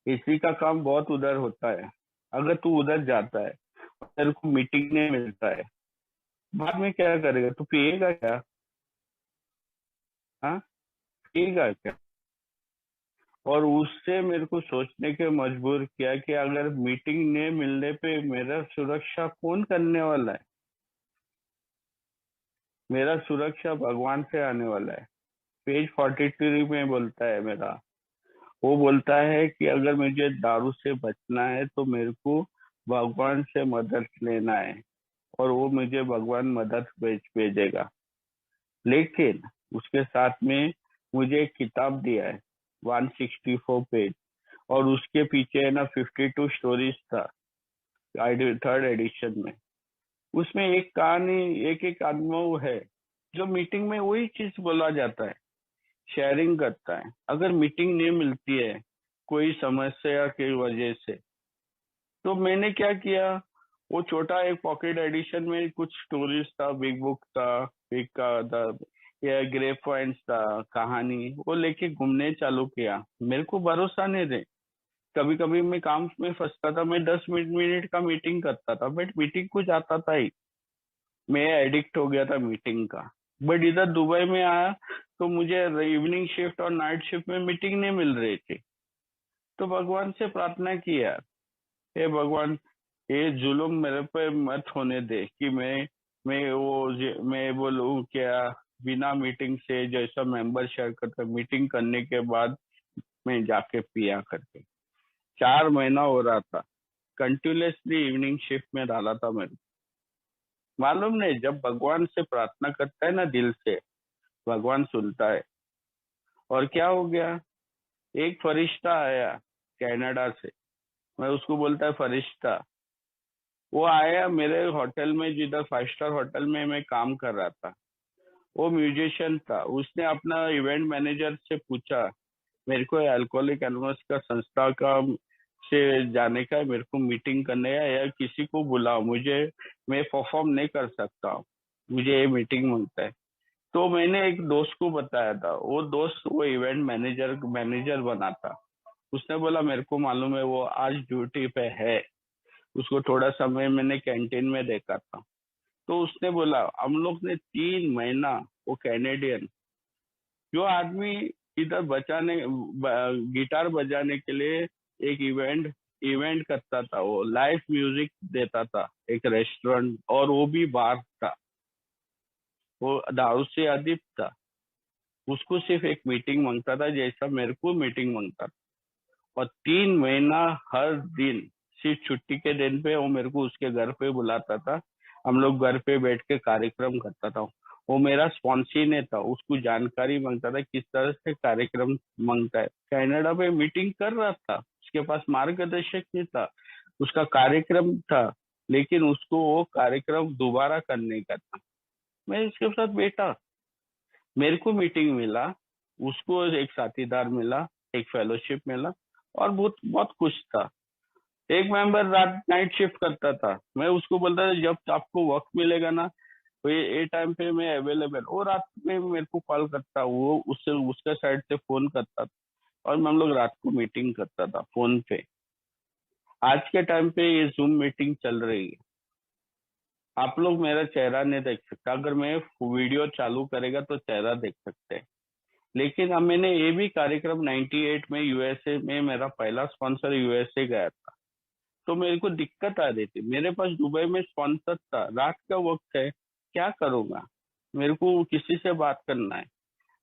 एसी का काम बहुत उधर होता है। अगर तू उधर जाता है, तेरे को मीटिंग नहीं मिलता है, बाद में क्या करेगा? तू पिएगा क्या? हाँ, पिएगा क्या? और उससे मेरे को सोचने के मजबूर किया कि अगर मीटिंग नहीं मिलने पे मेरा सुरक्षा कौन करने वाला है? मेरा सुरक्षा भगवान से आने वाला है। पेज 43 में बोलता है मेरा। वो बोलता है कि अगर मुझे दारू से बचना है तो मेरे को भगवान से मदद लेना है, और वो मुझे भगवान मदद भेजेगा। लेकिन उसके साथ में मुझे एक किताब दिया है, 164 पेज, और उसके पीछे है ना 52 स्टोरीज था, 3rd एडिशन में। उसमें एक कहानी, एक एक अनुभव है, जो मीटिंग में वही चीज बोला जाता है, शेयरिंग करता है। अगर मीटिंग नहीं मिलती है कोई समस्या की वजह से, तो मैंने क्या किया, वो छोटा एक पॉकेट एडिशन में कुछ स्टोरीज था, बिग बुक था, बिग का था, या ग्रेप पॉइंट्स था, कहानी, वो लेके घूमने चालू किया। मेरे को भरोसा नहीं थे। कभी कभी मैं काम में फंसता था, मैं 10 मिनट मिनट का मीटिंग करता था, बट मीटिंग कुछ आता था ही। मैं एडिक्ट हो गया था मीटिंग का। बट इधर दुबई में आया तो मुझे इवनिंग शिफ्ट और नाइट शिफ्ट में मीटिंग नहीं मिल रही थी। तो भगवान से प्रार्थना की यार, हे भगवान, ये जुल्म मेरे पे मत होने दे कि मैं बोलूं क्या, बिना मीटिंग से जैसा मेंबर शेयर करता मीटिंग करने के बाद मैं जाके पिया करके। 4 महीना हो रहा था, कंटिन्यूसली इवनिंग शिफ्ट में डाला था मैंने। मालूम नहीं, जब भगवान से प्रार्थना करता है ना दिल से, भगवान सुनता है। और क्या हो गया, एक फरिश्ता आया कनाडा से, मैं उसको बोलता है फरिश्ता। वो आया मेरे होटल में, जिधर 5 स्टार होटल में मैं काम कर रहा था। वो म्यूजिशियन था। उसने अपना इवेंट मैनेजर से पूछा, मेरे को अल्कोहलिक एनोनिमस का संस्था का से जाने का है, मेरे को मीटिंग करने है या किसी को बुलाओ, मुझे, मैं परफॉर्म नहीं कर सकता हूँ, मुझे ये मीटिंग मांगता है। तो मैंने एक दोस्त को बताया था, वो दोस्त वो इवेंट मैनेजर मैनेजर बना था। उसने बोला मेरे को मालूम है, वो आज ड्यूटी पे है, उसको थोड़ा समय मैंने कैंटीन में देखा था। तो उसने बोला हम लोग ने 3 महीना, वो कैनेडियन, जो आदमी इधर गिटार बजाने के लिए एक इवेंट इवेंट करता था, वो लाइव म्यूजिक देता था एक रेस्टोरेंट, और वो भी बार था, वो दारू से अदीप था। उसको सिर्फ एक मीटिंग मांगता था जैसा मेरे को मीटिंग मांगता था। और 3 महीना हर दिन, सिर्फ छुट्टी के दिन पे वो मेरे को उसके घर पे बुलाता था। हम लोग घर पे बैठ के कार्यक्रम करता था। वो मेरा स्पॉन्सी नहीं था, उसको जानकारी मांगता था किस तरह से कार्यक्रम मांगता है। कनाडा पे मीटिंग कर रहा था, उसके पास मार्गदर्शक नहीं था, उसका कार्यक्रम था, लेकिन उसको वो कार्यक्रम दोबारा करने का था। मैं इसके साथ बैठा, मेरे को मीटिंग मिला, उसको एक साथीदार मिला, एक फेलोशिप मिला, और बहुत बहुत खुश था। एक मेंबर रात नाइट शिफ्ट करता था, मैं उसको बोलता था जब आपको वक्त मिलेगा ना, तो ये टाइम पे मैं अवेलेबल। वो रात में मेरे को कॉल करता, वो उससे उसका साइड से फोन करता था, और हम लोग रात को मीटिंग करता था फोन पे। आज के टाइम पे ये जूम मीटिंग चल रही है, आप लोग मेरा चेहरा नहीं देख सकता, अगर मैं वीडियो चालू करेगा तो चेहरा देख सकते हैं। लेकिन अब मैंने ये भी कार्यक्रम 98 में यूएसए में, मेरा पहला स्पॉन्सर यूएसए गया था, तो मेरे को दिक्कत आ रही थी। मेरे पास दुबई में स्पॉन्सर था, रात का वक्त है, क्या करूंगा, मेरे को किसी से बात करना है।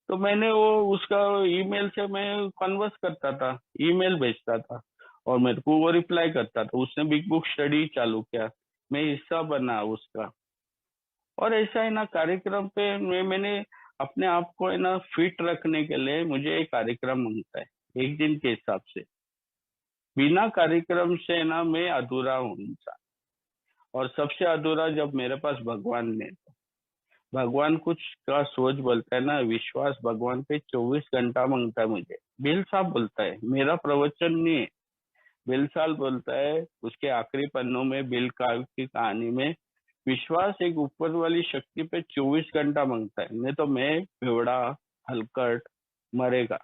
तो मैंने वो उसका ईमेल से मैं कन्वर्स करता था, ईमेल भेजता था, और मेरे को वो रिप्लाई करता था। उसने बिग बुक स्टडी चालू किया, मैं हिस्सा बना उसका। और ऐसा है ना, कार्यक्रम पे मैंने अपने आप को है ना फिट रखने के लिए, मुझे एक कार्यक्रम मांगता है एक दिन के हिसाब से। बिना कार्यक्रम से ना मैं अधूरा हूँ इंसान। और सबसे अधूरा जब मेरे पास भगवान ने, भगवान कुछ का सोच बोलता है ना, विश्वास भगवान पे 24 घंटा मांगता है मुझे। बिल साहब बोलता है, मेरा प्रवचन नहीं है, बिल साल बोलता है उसके आखिरी पन्नों में, बिल काल की कहानी में, विश्वास एक ऊपर वाली शक्ति पे 24 घंटा मांगता है, नहीं तो मैं बेवड़ा हलकट मरेगा,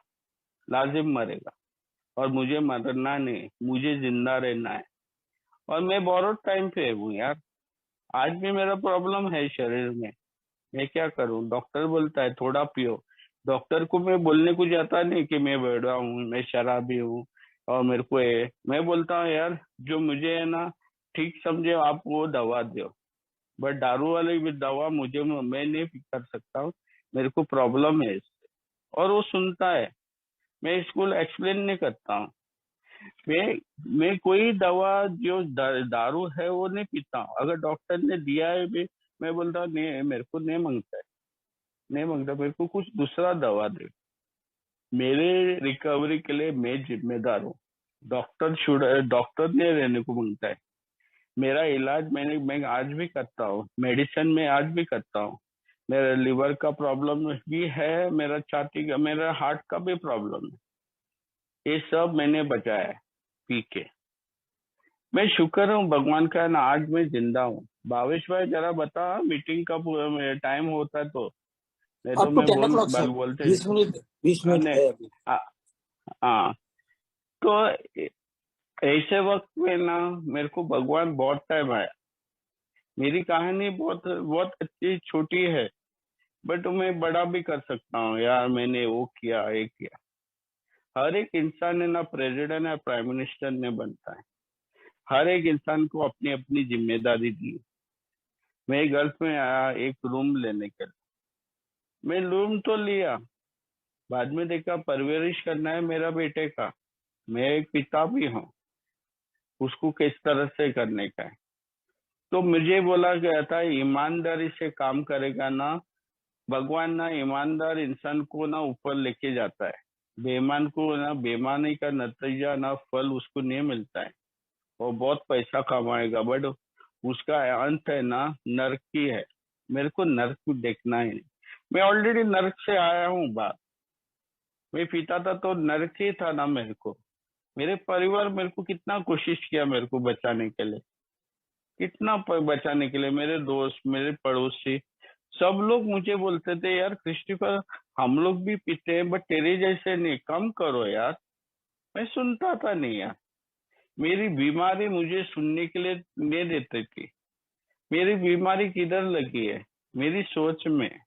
लाजिम मरेगा। और मुझे मरना नहीं, मुझे जिंदा रहना है। और मैं बोरोड टाइम पे हूँ यार, आज भी मेरा प्रॉब्लम है शरीर में, मैं क्या करूँ। डॉक्टर बोलता है थोड़ा पियो, डॉक्टर को मैं बोलने को जाता नहीं कि मैं बेवड़ा हूँ, मैं शराबी हूँ, और मेरे को ये, मैं बोलता हूँ यार जो मुझे है ना ठीक समझे आप वो दवा दो। बट दारू वाली भी दवा मुझे, मैं नहीं कर सकता हूँ, मेरे को प्रॉब्लम है इससे। और वो सुनता है, मैं इसको एक्सप्लेन नहीं करता हूँ। मैं मैं कोई दवा जो दारू है वो नहीं पीता हूँ। अगर डॉक्टर ने दिया है भी, मैं बोलता हूँ नहीं, मेरे को नहीं मांगता है, नहीं मांगता, मेरे को कुछ दूसरा दवा दे, मेरे रिकवरी के लिए मैं जिम्मेदार हूँ। डॉक्टर ने रहने को मांगता है। मेरा इलाज मैं आज भी करता हूँ, मेडिसिन में आज भी करता हूँ। मेरा लिवर का प्रॉब्लम भी है, मेरा छाती का, मेरा हार्ट का भी प्रॉब्लम है, ये सब मैंने बचाया है पी के। मैं शुक्र हूँ भगवान का ना, आज मैं जिंदा हूँ। भावेश भाई जरा बता, मीटिंग का टाइम होता है तो, नहीं तो
अप टू
मैं
10 o'clock
बाल
सर।
बोलते
20 मिनट 20 मिनट
नहीं।
है अभी।
हाँ। हाँ, तो ऐसे वक्त में ना मेरे को भगवान बहुत टाइम आया। मेरी कहानी बहुत बहुत अच्छी छोटी है, बट मैं बड़ा भी कर सकता हूँ यार, मैंने वो किया ये किया। हर एक इंसान है ना प्रेसिडेंट या प्राइम मिनिस्टर ने बनता है। हर एक इंसान को अपनी अपनी जिम्मेदारी दी है। मैं गल्फ में आया एक रूम लेने के लिए। मैं रूम तो लिया, बाद में देखा परवरिश करना है मेरा बेटे का। मैं एक पिता भी हूँ, उसको किस तरह से करने का है। तो मुझे बोला गया था ईमानदारी से काम करेगा ना, भगवान ना ईमानदार इंसान को ना ऊपर लेके जाता है। बेईमान को ना बेईमानी का नतीजा ना फल उसको नहीं मिलता है। वो बहुत पैसा कमाएगा, बट उसका अंत है ना नरक ही है। मेरे को नरक को देखना ही नहीं। मैं ऑलरेडी नरक से आया हूँ बात। मैं पीता था तो नरक ही था ना मेरे को। मेरे परिवार मेरे को कितना कोशिश किया मेरे को बचाने के लिए, कितना बचाने के लिए। मेरे दोस्त, मेरे पड़ोसी, सब लोग मुझे बोलते थे यार क्रिस्टोफर, हम लोग भी पीते हैं बट तेरे जैसे नहीं, कम करो यार। मैं सुनता था नहीं यार। मेरी बीमारी मुझे सुनने के लिए नहीं देती थी। मेरी बीमारी किधर लगी है? मेरी सोच में।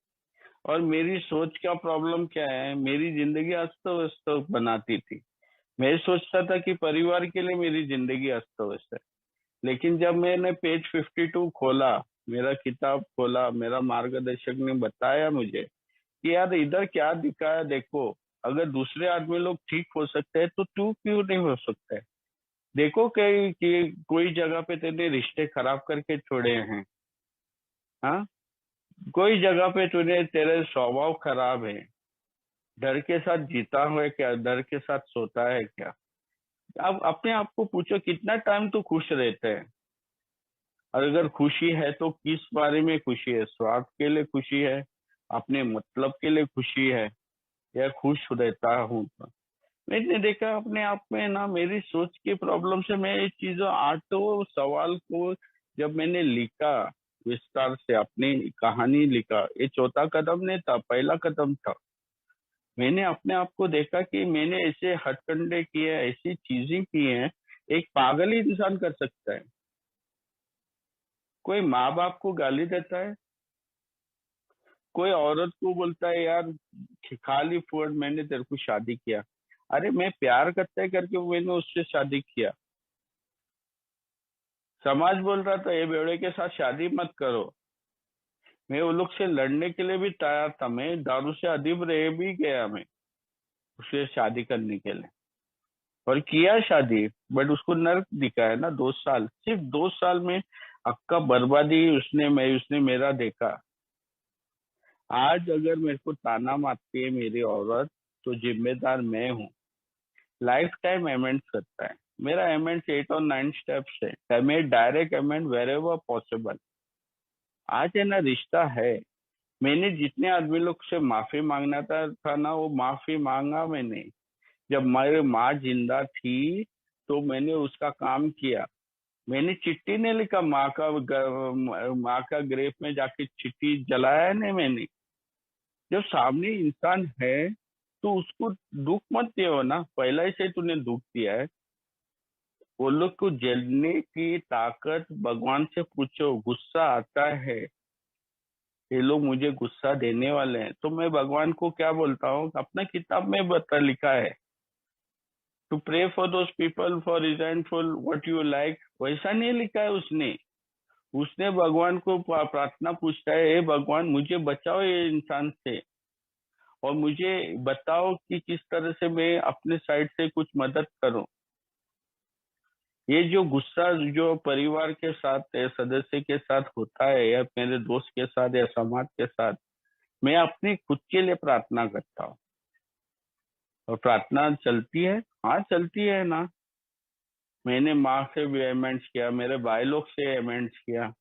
और मेरी सोच का प्रॉब्लम क्या है, मेरी जिंदगी अस्त व्यस्त बनाती थी। मैं सोचता था कि परिवार के लिए मेरी जिंदगी अस्त व्यस्त है। लेकिन जब मैंने पेज 52 खोला, मेरा किताब खोला, मेरा मार्गदर्शक ने बताया मुझे कि यार इधर क्या दिखा है देखो। अगर दूसरे आदमी लोग ठीक हो सकते हैं तो तू क्यों नहीं हो सकता है? देखो कहीं कि कोई जगह पे तेने रिश्ते खराब करके छोड़े हैं। हाँ, कोई जगह पे तूने, तेरे स्वभाव खराब है। डर के साथ जीता है क्या, डर के साथ सोता है क्या? अब अपने आप को पूछो कितना टाइम तू खुश रहता है। और अगर खुशी है तो किस बारे में खुशी है? स्वार्थ के लिए खुशी है, अपने मतलब के लिए खुशी है, या खुश रहता हूँ तो? मैंने देखा अपने आप में ना, मेरी सोच की प्रॉब्लम से मैं ये चीजों आठों सवाल को जब मैंने लिखा विस्तार से, अपनी कहानी लिखा, ये चौथा कदम नहीं था, पहला कदम था। मैंने अपने आप को देखा कि मैंने ऐसे हथकंडे किए, ऐसी चीजें की हैं, एक पागल ही इंसान कर सकता है। कोई माँ बाप को गाली देता है, कोई औरत को बोलता है यार खाली फोड़, मैंने तेरे को शादी किया। अरे मैं प्यार करते करके मैंने उससे शादी किया। समाज बोल रहा था ये बेवड़े के साथ शादी मत करो। मैं वो लोग से लड़ने के लिए भी तैयार था, मैं दारू से अदीब रह भी गया मैं उससे शादी करने के लिए, और किया शादी। बट उसको नर्क दिखा है ना, 2 साल, सिर्फ 2 साल में अक्का बर्बादी उसने मेरा देखा। आज अगर मेरे को ताना मारती है मेरी औरत, तो जिम्मेदार मैं हूँ। लाइफ टाइम अमेंड करता है। मेरा अमेंड 8 और 9 स्टेप्स है। मैं direct amend wherever possible. आज है ना रिश्ता है। मैंने जितने आदमी लोग से माफी मांगना था ना, वो माफी मांगा मैंने। जब मेरी माँ जिंदा थी तो मैंने उसका काम किया। मैंने चिट्ठी नहीं लिखा माँ का ग्रेफ में जाके चिट्ठी जलाया नहीं मैंने। जब सामने इंसान है तो उसको दुख मत दियो ना, पहला ही से तूने दुख दिया है। वो लोग को झेलने की ताकत भगवान से पूछो। गुस्सा आता है, ये लोग मुझे गुस्सा देने वाले हैं, तो मैं भगवान को क्या बोलता हूँ, अपना किताब में बता लिखा है to pray for those people for resentful what you like. वैसा नहीं लिखा है उसने। उसने भगवान को प्रार्थना पूछता है, हे भगवान मुझे बचाओ ये इंसान से, और मुझे बताओ कि किस तरह से मैं अपने साइड से कुछ मदद करूं। ये जो गुस्सा जो परिवार के साथ सदस्य के साथ होता है, या मेरे दोस्त के साथ या समाज के साथ, मैं अपनी खुद के लिए प्रार्थना करता हूँ। और प्रार्थना चलती है, हाँ चलती है ना। मैंने माँ से भी अमेंड्स किया, मेरे भाई लोग से अमेंड्स किया।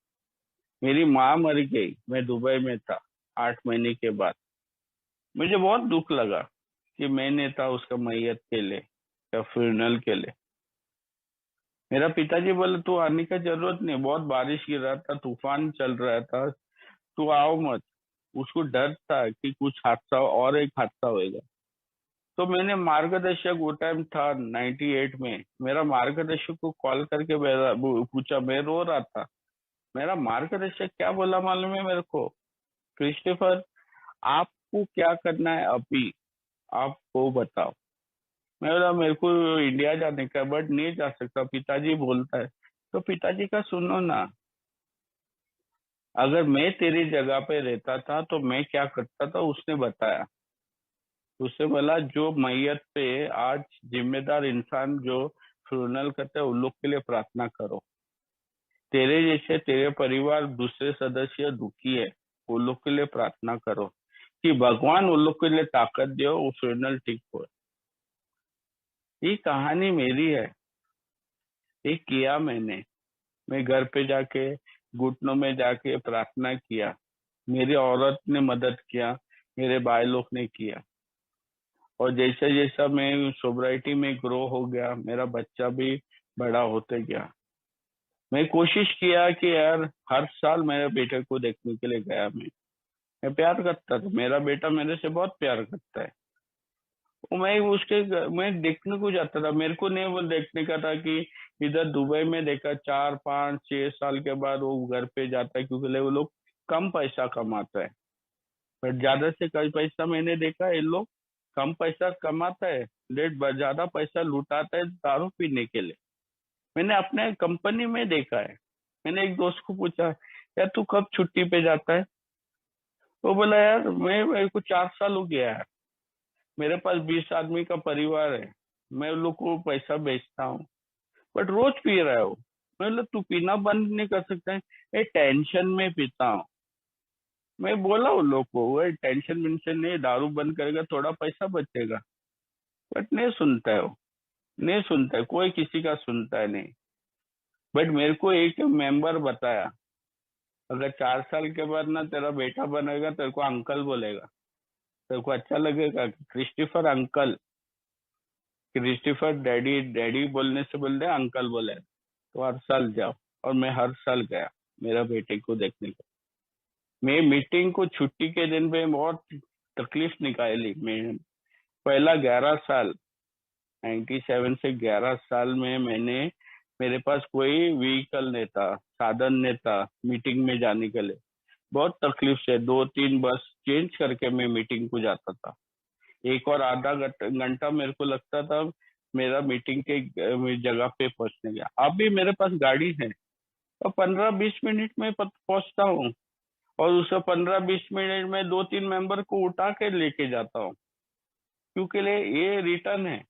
मेरी माँ मर गई, मैं दुबई में था 8 महीने के बाद। मुझे बहुत दुख लगा कि मैंने था उसका मैयत के लिए या फ्यूनरल के लिए। मेरा पिताजी बोले तू आने का जरूरत नहीं, बहुत बारिश गिर रहा था, तूफान चल रहा था, तू आओ मत। उसको डर था कि कुछ हादसा और एक हादसा होएगा। तो मैंने मार्गदर्शक, वो टाइम था 98 में, मेरा मार्गदर्शक को कॉल करके पूछा। मैं रो रहा था, मेरा मार्गदर्शक क्या बोला मालूम है मेरे को? क्रिस्टोफर, आपको क्या करना है अभी, आप वो बताओ। मैं बोला मेरे को इंडिया जाने का, बट नहीं जा सकता, पिताजी बोलता है। तो पिताजी का सुनो ना। अगर मैं तेरी जगह पे रहता था तो मैं क्या करता था, उसने बताया। उससे बोला जो मैयत पे आज जिम्मेदार इंसान जो फ्यूनरल करते हैं उन लोग के लिए प्रार्थना करो। तेरे जैसे तेरे परिवार दूसरे सदस्य दुखी है, उन लोग के लिए प्रार्थना करो कि भगवान उन लोग के लिए ताकत दे, वो फ्यूनरल ठीक हो। ये कहानी मेरी है, ये किया मैंने। मैं घर पे जाके घुटनों में जाके प्रार्थना किया, मेरी औरत ने मदद किया, मेरे भाई लोग ने किया। और जैसे जैसा मैं सोब्राइटी में ग्रो हो गया, मेरा बच्चा भी बड़ा होते गया। मैं कोशिश किया कि यार हर साल मेरे बेटे को देखने के लिए गया। मैं प्यार करता था, मेरा बेटा मेरे से बहुत प्यार करता है। वो मैं देखने को जाता था। मेरे को नहीं वो देखने का था कि इधर दुबई में देखा 4 5 6 साल के बाद वो घर पे जाता है, क्योंकि वो लोग कम पैसा कमाता है। पर ज्यादा से कम पैसा मैंने देखा, ये लोग कम पैसा कमाता है, लेट ज्यादा पैसा लुटाता है दारू पीने के लिए। मैंने अपने कंपनी में देखा है। मैंने एक दोस्त को पूछा, यार तू कब छुट्टी पे जाता है? वो बोला यार मेरे को 4 साल हो गया है, मेरे पास 20 आदमी का परिवार है, मैं उन लोग को पैसा भेजता हूँ, बट रोज पी रहा है वो। मैं बोला तू पीना बंद नहीं कर सकता है? ये टेंशन में पीता हूँ। मैं बोला उन लोग को, वो टेंशन वेंशन नहीं, दारू बंद करेगा थोड़ा पैसा बचेगा। बट नहीं सुनता है वो, नहीं सुनता है, कोई किसी का सुनता है नहीं। बट मेरे को एक मेंबर बताया, अगर 4 साल के बाद ना तेरा बेटा बनेगा, तेरे को अंकल बोलेगा, तेरे को अच्छा लगेगा, Christopher uncle. Christopher daddy daddy बोलने से बोल रहे अंकल बोले, तो हर साल जाओ। और मैं हर साल गया मेरा बेटे को देखने को। मैं मीटिंग को छुट्टी के दिन पे बहुत तकलीफ निकाली। मैं पहला 11 साल, 97 से 11 साल में मैंने, मेरे पास कोई व्हीकल नहीं था, साधन नहीं था मीटिंग में जाने के लिए। बहुत तकलीफ से 2 3 बस चेंज करके मैं मीटिंग को जाता था। एक और आधा घंटा मेरे को लगता था मेरा मीटिंग के जगह पे पहुंचने का। अब भी मेरे पास गाड़ी है और 15 20 मिनट में पहुंचता हूँ। और उस 15 20 मिनट में 2 3 मेंबर को उठा के लेके जाता हूँ, क्योंकि ये रिटर्न है।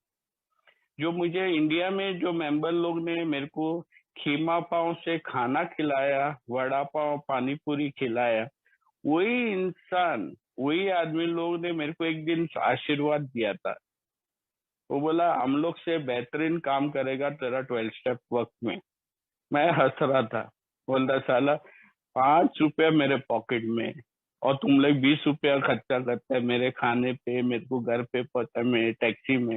जो मुझे इंडिया में जो मेंबर लोग ने मेरे को खीमा पाव से खाना खिलाया, वड़ा पाव पानी पूरी खिलाया, वही इंसान, वही आदमी लोग ने मेरे को एक दिन आशीर्वाद दिया था। वो बोला हम लोग से बेहतरीन काम करेगा तेरा 12 स्टेप वर्क में। मैं हंस रहा था, बोलता साला 5 रुपया मेरे पॉकेट में, और तुम लोग 20 रुपया खर्चा करते हैं मेरे खाने पे, मेरे को घर पे पहुंचा में टैक्सी में,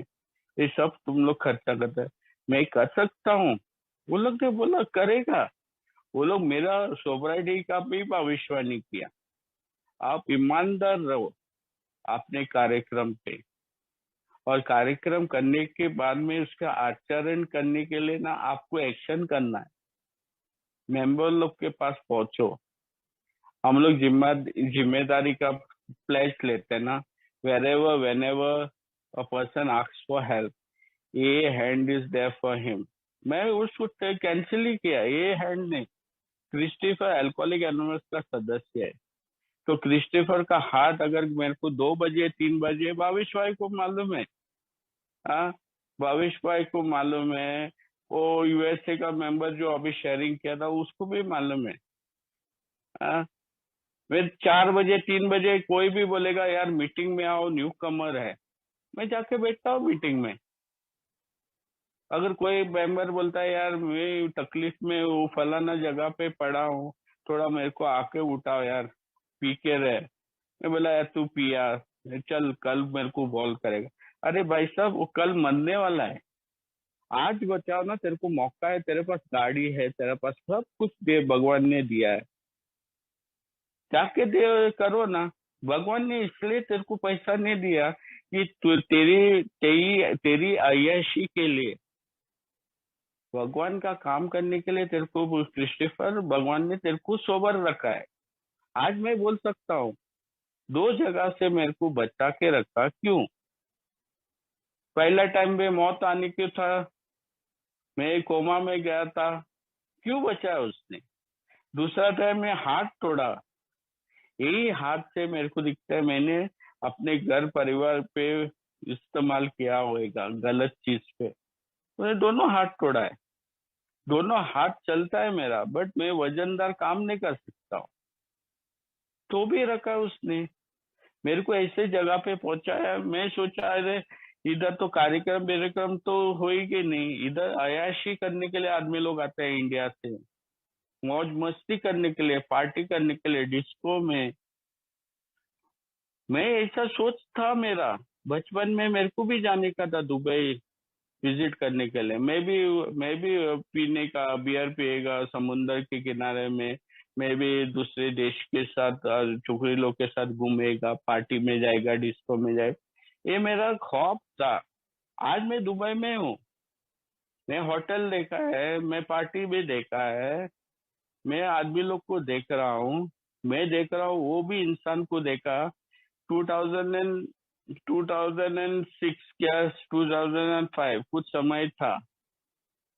ये सब तुम लोग खर्चा करते हैं, मैं कर सकता हूँ? वो लोग ने बोला करेगा। वो लोग मेरा सोबराइटी का भी भविष्यवाणी किया। आप ईमानदार रहो अपने कार्यक्रम पे, और कार्यक्रम करने के बाद में उसका आचरण करने के लिए ना आपको एक्शन करना है। मेंबर लोग के पास पहुंचो। हम लोग जिम्मेदारी का प्लेज लेते हैं ना, wherever whenever a person asks for help, ये hand is there for him. मैं उसको कैंसिल ही किया, ये हैंड नहीं। क्रिस्टोफर अल्कोहलिक एनोनिमस का सदस्य है, तो क्रिस्टोफर का हाथ अगर मेरे को 2 बजे 3 बजे, भावेश भाई को मालूम है। हाँ, भावेश भाई को मालूम है। वो यूएसए का मेंबर जो अभी शेयरिंग किया था उसको भी मालूम है। हाँ, मैं 4 बजे 3 बजे कोई भी बोलेगा यार मीटिंग में आओ, न्यू कमर है, मैं जाके बैठता हूँ मीटिंग में। अगर कोई मेंबर बोलता है यार मैं तकलीफ में वो फलाना जगह पे पड़ा हूँ, थोड़ा मेरे को आके उठाओ यार, पी के रहे, मैं बोला यार तू पिया, चल कल मेरे को कॉल करेगा। अरे भाई साहब वो कल मरने वाला है, आज बचाओ ना, तेरे को मौका है, तेरे पास गाड़ी है, तेरे पास सब कुछ दे भगवान ने दिया है, जाके दे करो ना। भगवान ने इसलिए तेरे को पैसा नहीं दिया कि तेरी तेरी तेरी अय्याशी के लिए। भगवान का काम करने के लिए तेरे को क्रिस्टोफर, भगवान ने तेरे को सोबर रखा है। आज मैं बोल सकता हूँ, दो जगह से मेरे को बचा के रखा। क्यों? पहला टाइम में मौत आने क्यों था, मैं कोमा में गया था, क्यों बचाया उसने? दूसरा टाइम में हाथ तोड़ा, यही हाथ से मेरे को दिखता है मैंने अपने घर परिवार पे इस्तेमाल किया होगा गलत चीज पे। मैंने दोनों हाथ तोड़ा है, दोनों हाथ चलता है मेरा, बट मैं वजनदार काम नहीं कर सकता हूँ, तो भी रखा उसने। मेरे को ऐसे जगह पे पहुंचाया, मैं सोचा अरे इधर तो कार्यक्रम कार्यक्रम तो होएगी नहीं, इधर अयाशी करने के लिए आदमी लोग आते हैं इंडिया से, मौज मस्ती करने के लिए, पार्टी करने के लिए डिस्को में। मैं ऐसा सोच था मेरा, बचपन में मेरे को भी जाने का था दुबई विजिट करने के लिए। मैं भी पीने का बियर पिएगा समुंदर के किनारे में, मैं भी दूसरे देश के साथ छोकरी लोग के साथ घूमेगा, पार्टी में जाएगा, डिस्को में जाएगा, ये मेरा ख्वाब था। आज मैं दुबई में हूँ, मैं होटल देखा है, मैं पार्टी भी देखा है, मैं आदमी लोग को देख रहा हूँ, मैं देख रहा हूँ वो भी इंसान को देखा। 2000 एंड 2006 क्या 2005 कुछ समय था,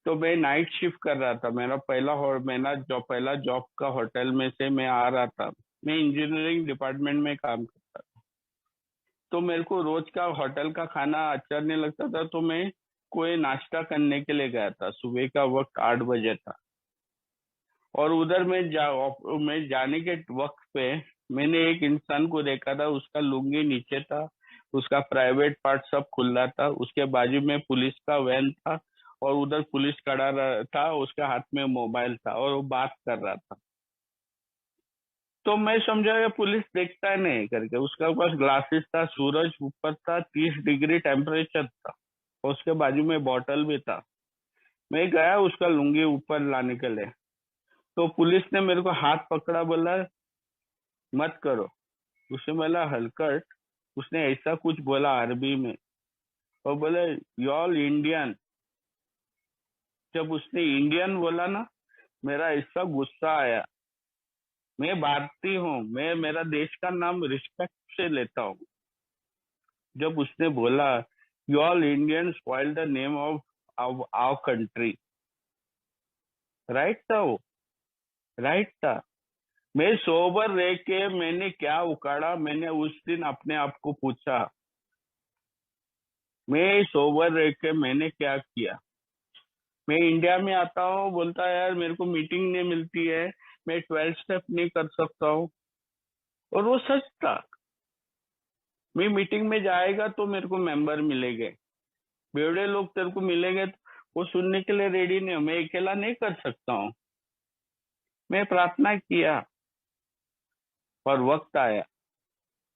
तो मैं नाइट शिफ्ट कर रहा था। मेरा पहला जॉब का होटल में से मैं आ रहा था। मैं इंजीनियरिंग डिपार्टमेंट में काम करता था, तो मेरे को रोज का होटल का खाना अच्छा नहीं लगता था, तो मैं कोई नाश्ता करने के लिए गया था। सुबह का वक्त 8 बजे था, और उधर मैं जाने के वक्त पे मैंने एक इंसान को देखा था, उसका लुंगी नीचे था, उसका प्राइवेट पार्ट सब खुला था, उसके बाजू में पुलिस का वैन था, और उधर पुलिस खड़ा था, उसके हाथ में मोबाइल था और वो बात कर रहा था। तो मैं समझा ये पुलिस देखता नहीं करके, उसका पास ग्लासेस था, सूरज ऊपर था, 30 डिग्री टेम्परेचर था, और उसके बाजू में बॉटल भी था। मैं गया उसका लुंगी ऊपर लाने के लिए, तो पुलिस ने मेरे को हाथ पकड़ा, बोला मत करो। उसने बोला हलकट, उसने ऐसा कुछ बोला अरबी में, और बोले यू ऑल इंडियन। जब उसने इंडियन बोला ना, मेरा ऐसा गुस्सा आया। मैं भारतीय हूँ, मैं मेरा देश का नाम रिस्पेक्ट से लेता हूँ। जब उसने बोला you all Indian spoil the name of our country, right था वो, राइट था। मैं सोबर रह के मैंने क्या उखाड़ा, मैंने उस दिन अपने आप को पूछा, मैं सोबर रह के मैंने क्या किया। मैं इंडिया में आता हूँ, बोलता है यार मेरे को मीटिंग नहीं मिलती है, मैं 12 स्टेप नहीं कर सकता हूँ, और वो सच था। मैं मीटिंग में जाएगा तो मेरे को मेंबर मिलेंगे, बेवड़े लोग तेरे को मिलेंगे, तो वो सुनने के लिए रेडी नहीं हो, मैं अकेला नहीं कर सकता हूँ। मैं प्रार्थना किया, और वक्त आया,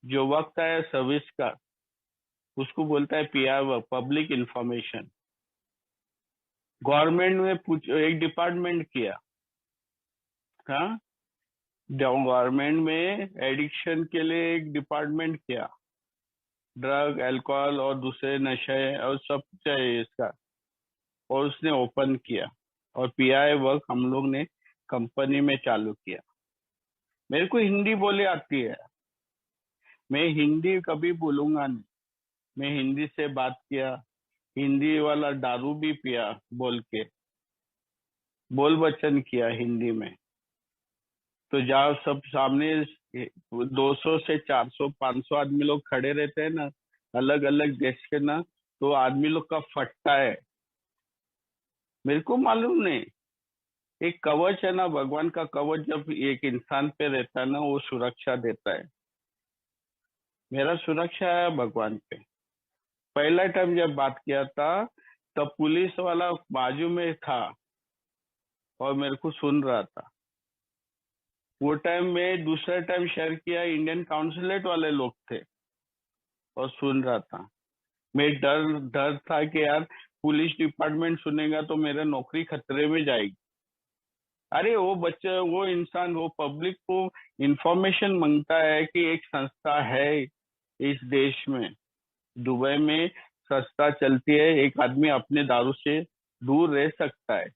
जो वक्त आया सर्विस का, उसको बोलता है पीआर, पब्लिक इंफॉर्मेशन। गवर्नमेंट में एक डिपार्टमेंट किया, हाँ, गवर्नमेंट में एडिक्शन के लिए एक डिपार्टमेंट किया, ड्रग अल्कोहल और दूसरे नशे और सब चाहिए इसका, और उसने ओपन किया, और पीआई वर्क हम लोग ने कंपनी में चालू किया। मेरे को हिंदी बोले आती है, मैं हिंदी कभी बोलूंगा नहीं। मैं हिंदी से बात किया, हिंदी वाला दारू भी पिया, बोल के बोल बच्चन किया हिंदी में। तो जहाँ सब सामने 200 से 400 500 आदमी लोग खड़े रहते हैं ना, अलग अलग देश के ना, तो आदमी लोग का फटता है। मेरे को मालूम नहीं, एक कवच है ना, भगवान का कवच जब एक इंसान पे रहता है ना, वो सुरक्षा देता है। मेरा सुरक्षा है भगवान पे। पहला टाइम जब बात किया था, तब पुलिस वाला बाजू में था और मेरे को सुन रहा था। वो टाइम में दूसरा टाइम शेयर किया, इंडियन काउंसुलेट वाले लोग थे और सुन रहा था। मैं डर डर था कि यार पुलिस डिपार्टमेंट सुनेगा तो मेरा नौकरी खतरे में जाएगी। अरे वो बच्चे, वो इंसान, वो पब्लिक को इंफॉर्मेशन मांगता है कि एक संस्था है इस देश में, दुबई में संस्था चलती है, एक आदमी अपने दारू से दूर रह सकता है।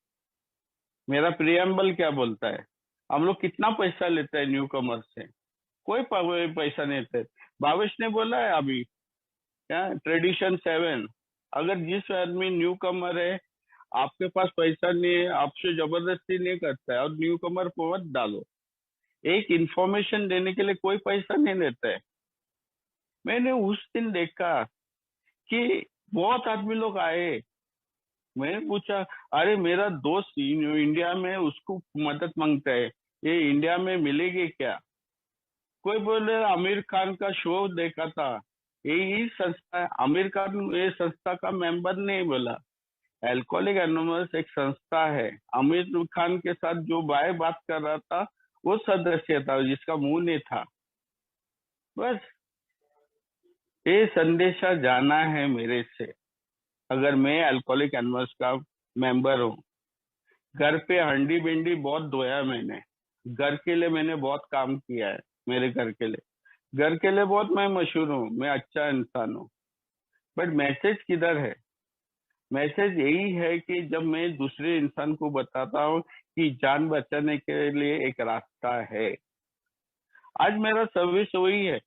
मेरा प्रियम्बल क्या बोलता है, हम लोग कितना पैसा लेते हैं न्यू कमर से? कोई पैसा नहीं लेते। भावेश ने बोला है अभी, क्या ट्रेडिशन 7, अगर जिस आदमी न्यू कमर है, आपके पास पैसा नहीं है, आपसे जबरदस्ती नहीं करता है और न्यू कमर को मत डालो। एक इंफॉर्मेशन देने के लिए कोई पैसा नहीं लेता है। मैंने उस दिन देखा कि बहुत आदमी लोग आए। मैंने पूछा, अरे मेरा दोस्त इंडिया में, उसको मदद मांगता है, ये इंडिया में मिलेगी क्या? कोई बोले आमिर खान का शो देखा था, यही संस्था है। आमिर खान ये संस्था का मेंबर नहीं बोला। अल्कोहलिक एनोनिमस एक संस्था है। आमिर खान के साथ जो बात कर रहा था वो सदस्य था, जिसका मुंह नहीं था। बस ये संदेशा जाना है मेरे से। अगर मैं अल्कोहलिक एनोनिमस का मेंबर हूँ, घर पे हंडी बिंडी बहुत धोया मैंने, घर के लिए मैंने बहुत काम किया है, मेरे घर के लिए, घर के लिए बहुत मैं मशहूर हूँ, मैं अच्छा इंसान हूँ। बट मैसेज किधर है? मैसेज यही है कि जब मैं दूसरे इंसान को बताता हूँ कि जान बचाने के लिए एक रास्ता है। आज मेरा सर्विस वही है।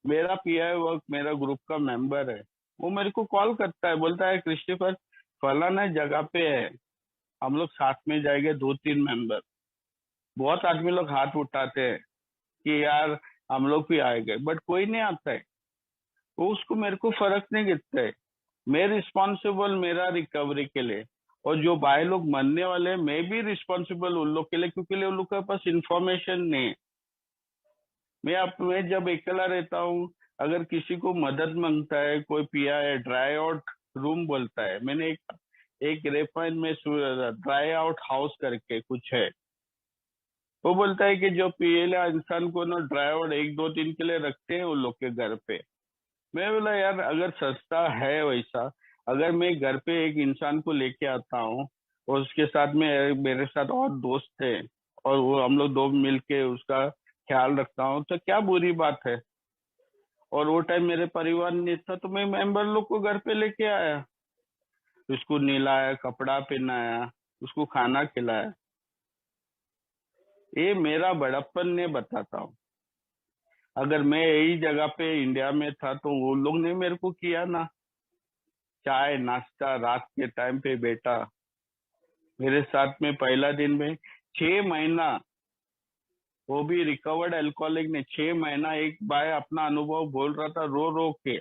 मेरा पीआई वर्क, मेरा ग्रुप का मेंबर है, वो मेरे को कॉल करता है, बोलता है क्रिस्टोफर फलाना जगह पे है, हम लोग साथ में जाएंगे, 2-3 मेंबर। बहुत आदमी लोग हाथ उठाते हैं कि यार हम लोग भी आएंगे, बट कोई नहीं आता है। वो उसको मेरे को फर्क नहीं गिरता है। मैं रिस्पॉन्सिबल मेरा रिकवरी के लिए, और जो बाहर लोग मरने वाले हैं, मैं भी रिस्पॉन्सिबल उन लोग के लिए, क्योंकि उन लोग के पास इंफॉर्मेशन नहीं है। मैं जब अकेला रहता हूँ, अगर किसी को मदद मांगता है, कोई पिया है, ड्राई आउट रूम बोलता है, मैंने एक रेफाइन में ड्राई आउट हाउस करके कुछ है, वो बोलता है कि जो पियला इंसान को ना ड्राई आउट 1-2 दिन के लिए रखते हैं उन लोग के घर पे। मैं बोला यार, अगर सस्ता है वैसा, अगर मैं घर पे एक इंसान को लेके आता हूँ और उसके साथ में मेरे साथ और दोस्त है, और वो हम लोग दो मिलके उसका ख्याल रखता हूँ, तो क्या बुरी बात है? और वो टाइम मेरे परिवार नहीं था, तो मैं मेंबर लोग को घर पे लेके आया, उसको नहलाया, कपड़ा पहनाया, उसको खाना खिलाया। ये मेरा बड़प्पन ने बताता हूँ। अगर मैं यही जगह पे इंडिया में था तो वो लोग ने मेरे को किया ना, चाय नाश्ता, रात के टाइम पे बेटा मेरे साथ में पहला दिन में 6 महीना, वो भी रिकवर्ड अल्कोहलिक ने 6 महीना, एक बार अपना अनुभव बोल रहा था रो रो के।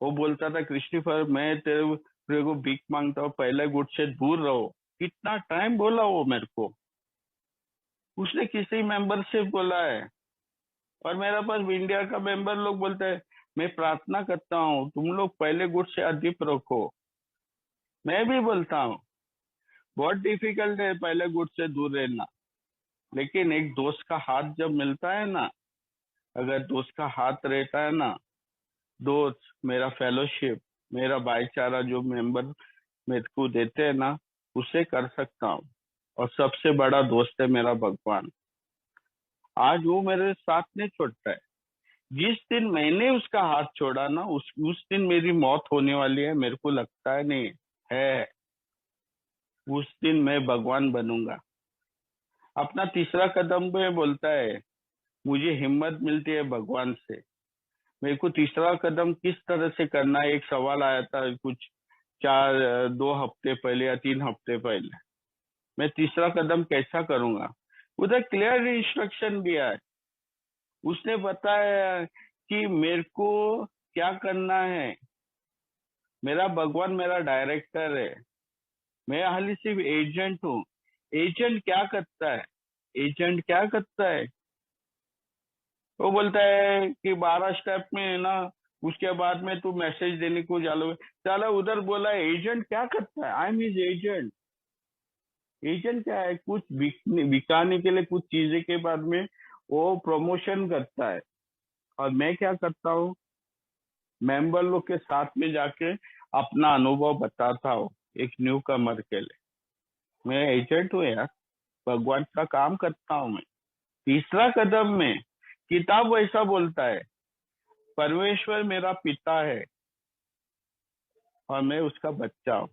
वो बोलता था क्रिस्टोफर मैं तेरे को भीख मांगता हूँ, पहले गुट से दूर रहो। कितना टाइम बोला वो मेरे को, उसने किसी मेंबर से बोला है। और मेरा पास इंडिया का मेंबर लोग बोलते हैं, मैं प्रार्थना करता हूँ तुम लोग पहले गुट से अधिक रखो। मैं भी बोलता हूँ बहुत डिफिकल्ट है पहले गुट से दूर रहना, लेकिन एक दोस्त का हाथ जब मिलता है ना, अगर दोस्त का हाथ रहता है ना, दोस्त मेरा फेलोशिप, मेरा भाईचारा जो मेंबर मेरे को देते हैं ना, उसे कर सकता हूँ। और सबसे बड़ा दोस्त है मेरा भगवान। आज वो मेरे साथ नहीं छोड़ता है। जिस दिन मैंने उसका हाथ छोड़ा ना, उस दिन मेरी मौत होने वाली है, मेरे को लगता है नहीं है। उस दिन मैं भगवान बनूंगा। अपना तीसरा कदम में बोलता है, मुझे हिम्मत मिलती है भगवान से। मेरे को तीसरा कदम किस तरह से करना है, एक सवाल आया था कुछ 2 हफ्ते पहले या 3 हफ्ते पहले। मैं तीसरा कदम कैसा करूंगा? उधर क्लियर इंस्ट्रक्शन दिया है। उसने बताया कि मेरे को क्या करना है। मेरा भगवान मेरा डायरेक्टर है, मैं खाली सिर्फ एजेंट हूँ। एजेंट क्या करता है? एजेंट क्या करता है? वो बोलता है कि 12 स्टेप में है ना, उसके बाद में तू मैसेज देने को चालू चला। उधर बोला एजेंट क्या करता है, I am his agent. Agent क्या है? कुछ बिकाने के लिए कुछ चीजें के बाद में वो प्रमोशन करता है। और मैं क्या करता हूँ, मेंबर लोग के साथ में जाके अपना अनुभव बताता हूँ एक न्यू कमर के लिए। मैं एजेंट हूँ यार, भगवान का काम करता हूँ मैं। तीसरा कदम में किताब वैसा बोलता है, परमेश्वर मेरा पिता है और मैं उसका बच्चा हूँ।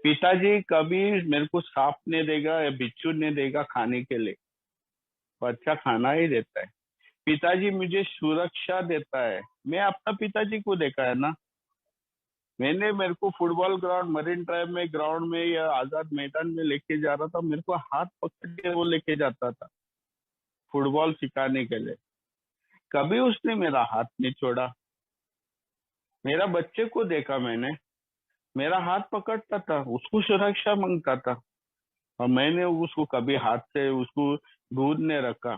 पिताजी कभी मेरे को सांप नहीं देगा या बिच्छू नहीं देगा खाने के लिए, बच्चा खाना ही देता है। पिताजी मुझे सुरक्षा देता है। मैं अपना पिताजी को देखा है ना। मैंने मेरे को फुटबॉल ग्राउंड, मरीन ड्राइव में ग्राउंड में या आजाद मैदान में लेके जा रहा था, मेरे को हाथ पकड़ के वो लेके जाता था फुटबॉल सिखाने के लिए। कभी उसने मेरा हाथ नहीं छोड़ा। मेरा बच्चे को देखा मैंने, मेरा हाथ पकड़ता था, उसको सुरक्षा मांगता था, और मैंने उसको कभी हाथ से उसको दूर नहीं रखा।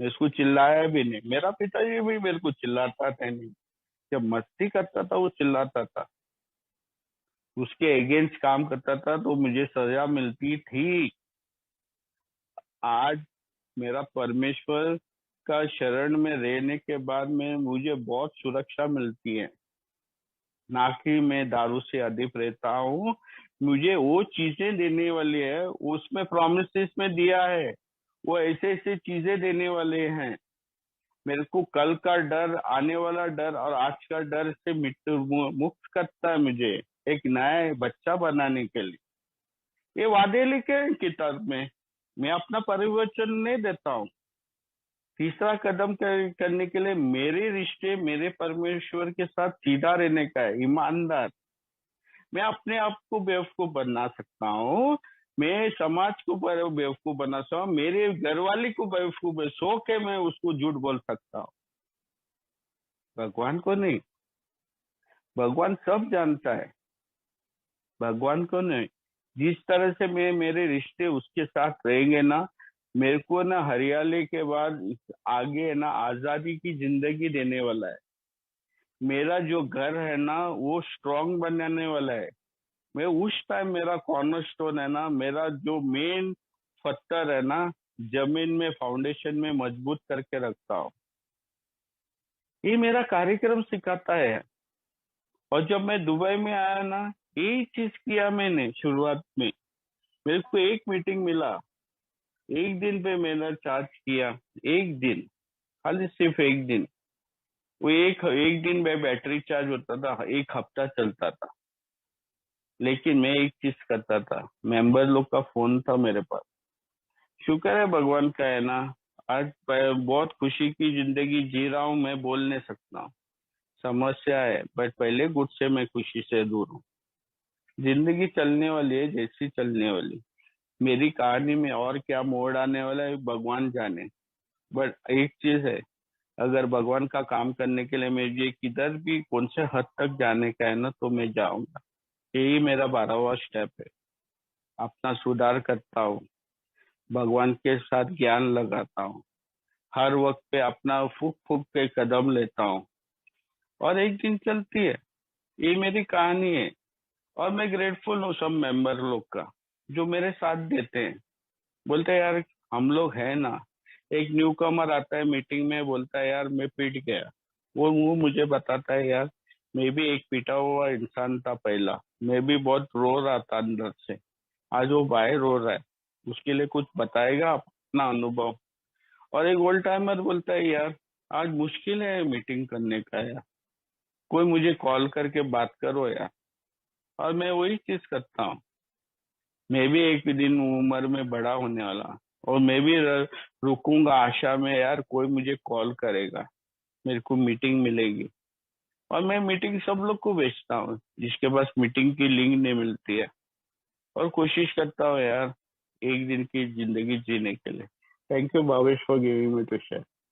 मैं उसको चिल्लाया भी नहीं। मेरा पिताजी भी मेरे को चिल्लाता था नहीं। जब मस्ती करता था वो चिल्लाता था, उसके अगेंस्ट काम करता था तो मुझे सजा मिलती थी। आज मेरा परमेश्वर का शरण में रहने के बाद में मुझे बहुत सुरक्षा मिलती है। ना कि मैं दारू से अधिक रहता हूँ। मुझे वो चीजें देने वाली है, उसमें प्रोमिस में दिया है। वो ऐसे ऐसे चीजें देने वाले हैं। मेरे को कल का डर, आने वाला डर और आज का डर से मुक्त करता है मुझे, एक नया बच्चा बनाने के लिए। ये वादे लिखे हैं किताब में, मैं अपना परिवर्तन नहीं देता हूँ। तीसरा कदम करने के लिए मेरे रिश्ते मेरे परमेश्वर के साथ सीधा रहने का है, ईमानदार। मैं अपने आप को बेवकूफ बना सकता हूँ, मैं समाज को बेवकूफ बना सकता हूँ, मेरे घरवाली को बेवकूफ सो के मैं उसको झूठ बोल सकता हूँ, भगवान को नहीं। भगवान सब जानता है, भगवान को नहीं। जिस तरह से मैं मेरे रिश्ते उसके साथ रहेंगे ना, मेरे को ना हरियाली के बाद आगे है ना आजादी की जिंदगी देने वाला है। मेरा जो घर है ना वो स्ट्रांग बनाने वाला है। मैं उस टाइम मेरा कॉर्नरस्टोन है ना, मेरा जो मेन पत्थर है ना, जमीन में फाउंडेशन में मजबूत करके रखता हूँ। ये मेरा कार्यक्रम सिखाता है। और जब मैं दुबई में आया ना, यही चीज किया मैंने शुरुआत में। मेरे को एक मीटिंग मिला, एक दिन पे मैंने चार्ज किया। एक दिन, खाली सिर्फ एक दिन। वो एक एक दिन में बैटरी चार्ज होता था, एक हफ्ता चलता था। लेकिन मैं एक चीज करता था, मेंबर लोग का फोन था मेरे पास। शुक्र है भगवान का है ना, आज बहुत खुशी की जिंदगी जी रहा हूँ। मैं बोल नहीं सकता हूँ, समस्या है, बट पहले गुस्से में खुशी से दूर हूँ। जिंदगी चलने वाली है जैसी चलने वाली। मेरी कहानी में और क्या मोड़ आने वाला है भगवान जाने। बट एक चीज है, अगर भगवान का काम करने के लिए मुझे किधर भी कौन से हद तक जाने का है ना, तो मैं जाऊंगा। यही मेरा 12वां स्टेप है। अपना सुधार करता हूँ, भगवान के साथ ज्ञान लगाता हूँ, हर वक्त पे अपना फूक फूक के कदम लेता हूँ, और एक दिन चलती है। ये मेरी कहानी है। और मैं ग्रेटफुल हूँ सब मेंबर लोग का, जो मेरे साथ देते हैं। बोलते हैं यार हम लोग है ना। एक न्यू कमर आता है मीटिंग में, बोलता है यार मैं पिट गया। वो मुझे बताता है यार, मैं भी एक पिटा हुआ इंसान था पहला। मैं भी बहुत रो रहा था अंदर से। आज वो बाहर रो रहा है, उसके लिए कुछ बताएगा अपना अनुभव। और एक ओल्ड टाइमर बोलता है यार आज मुश्किल है मीटिंग करने का यार, कोई मुझे कॉल करके बात करो यार। और मैं वही चीज करता हूँ। मैं भी एक दिन उम्र में बड़ा होने वाला, और मैं भी रुकूंगा आशा में यार कोई मुझे कॉल करेगा, मेरे को मीटिंग मिलेगी। और मैं मीटिंग सब लोग को भेजता हूँ जिसके पास मीटिंग की लिंक नहीं मिलती है। और कोशिश करता हूँ यार एक दिन की जिंदगी जीने के लिए। Thank you Bhavesh for giving me to share.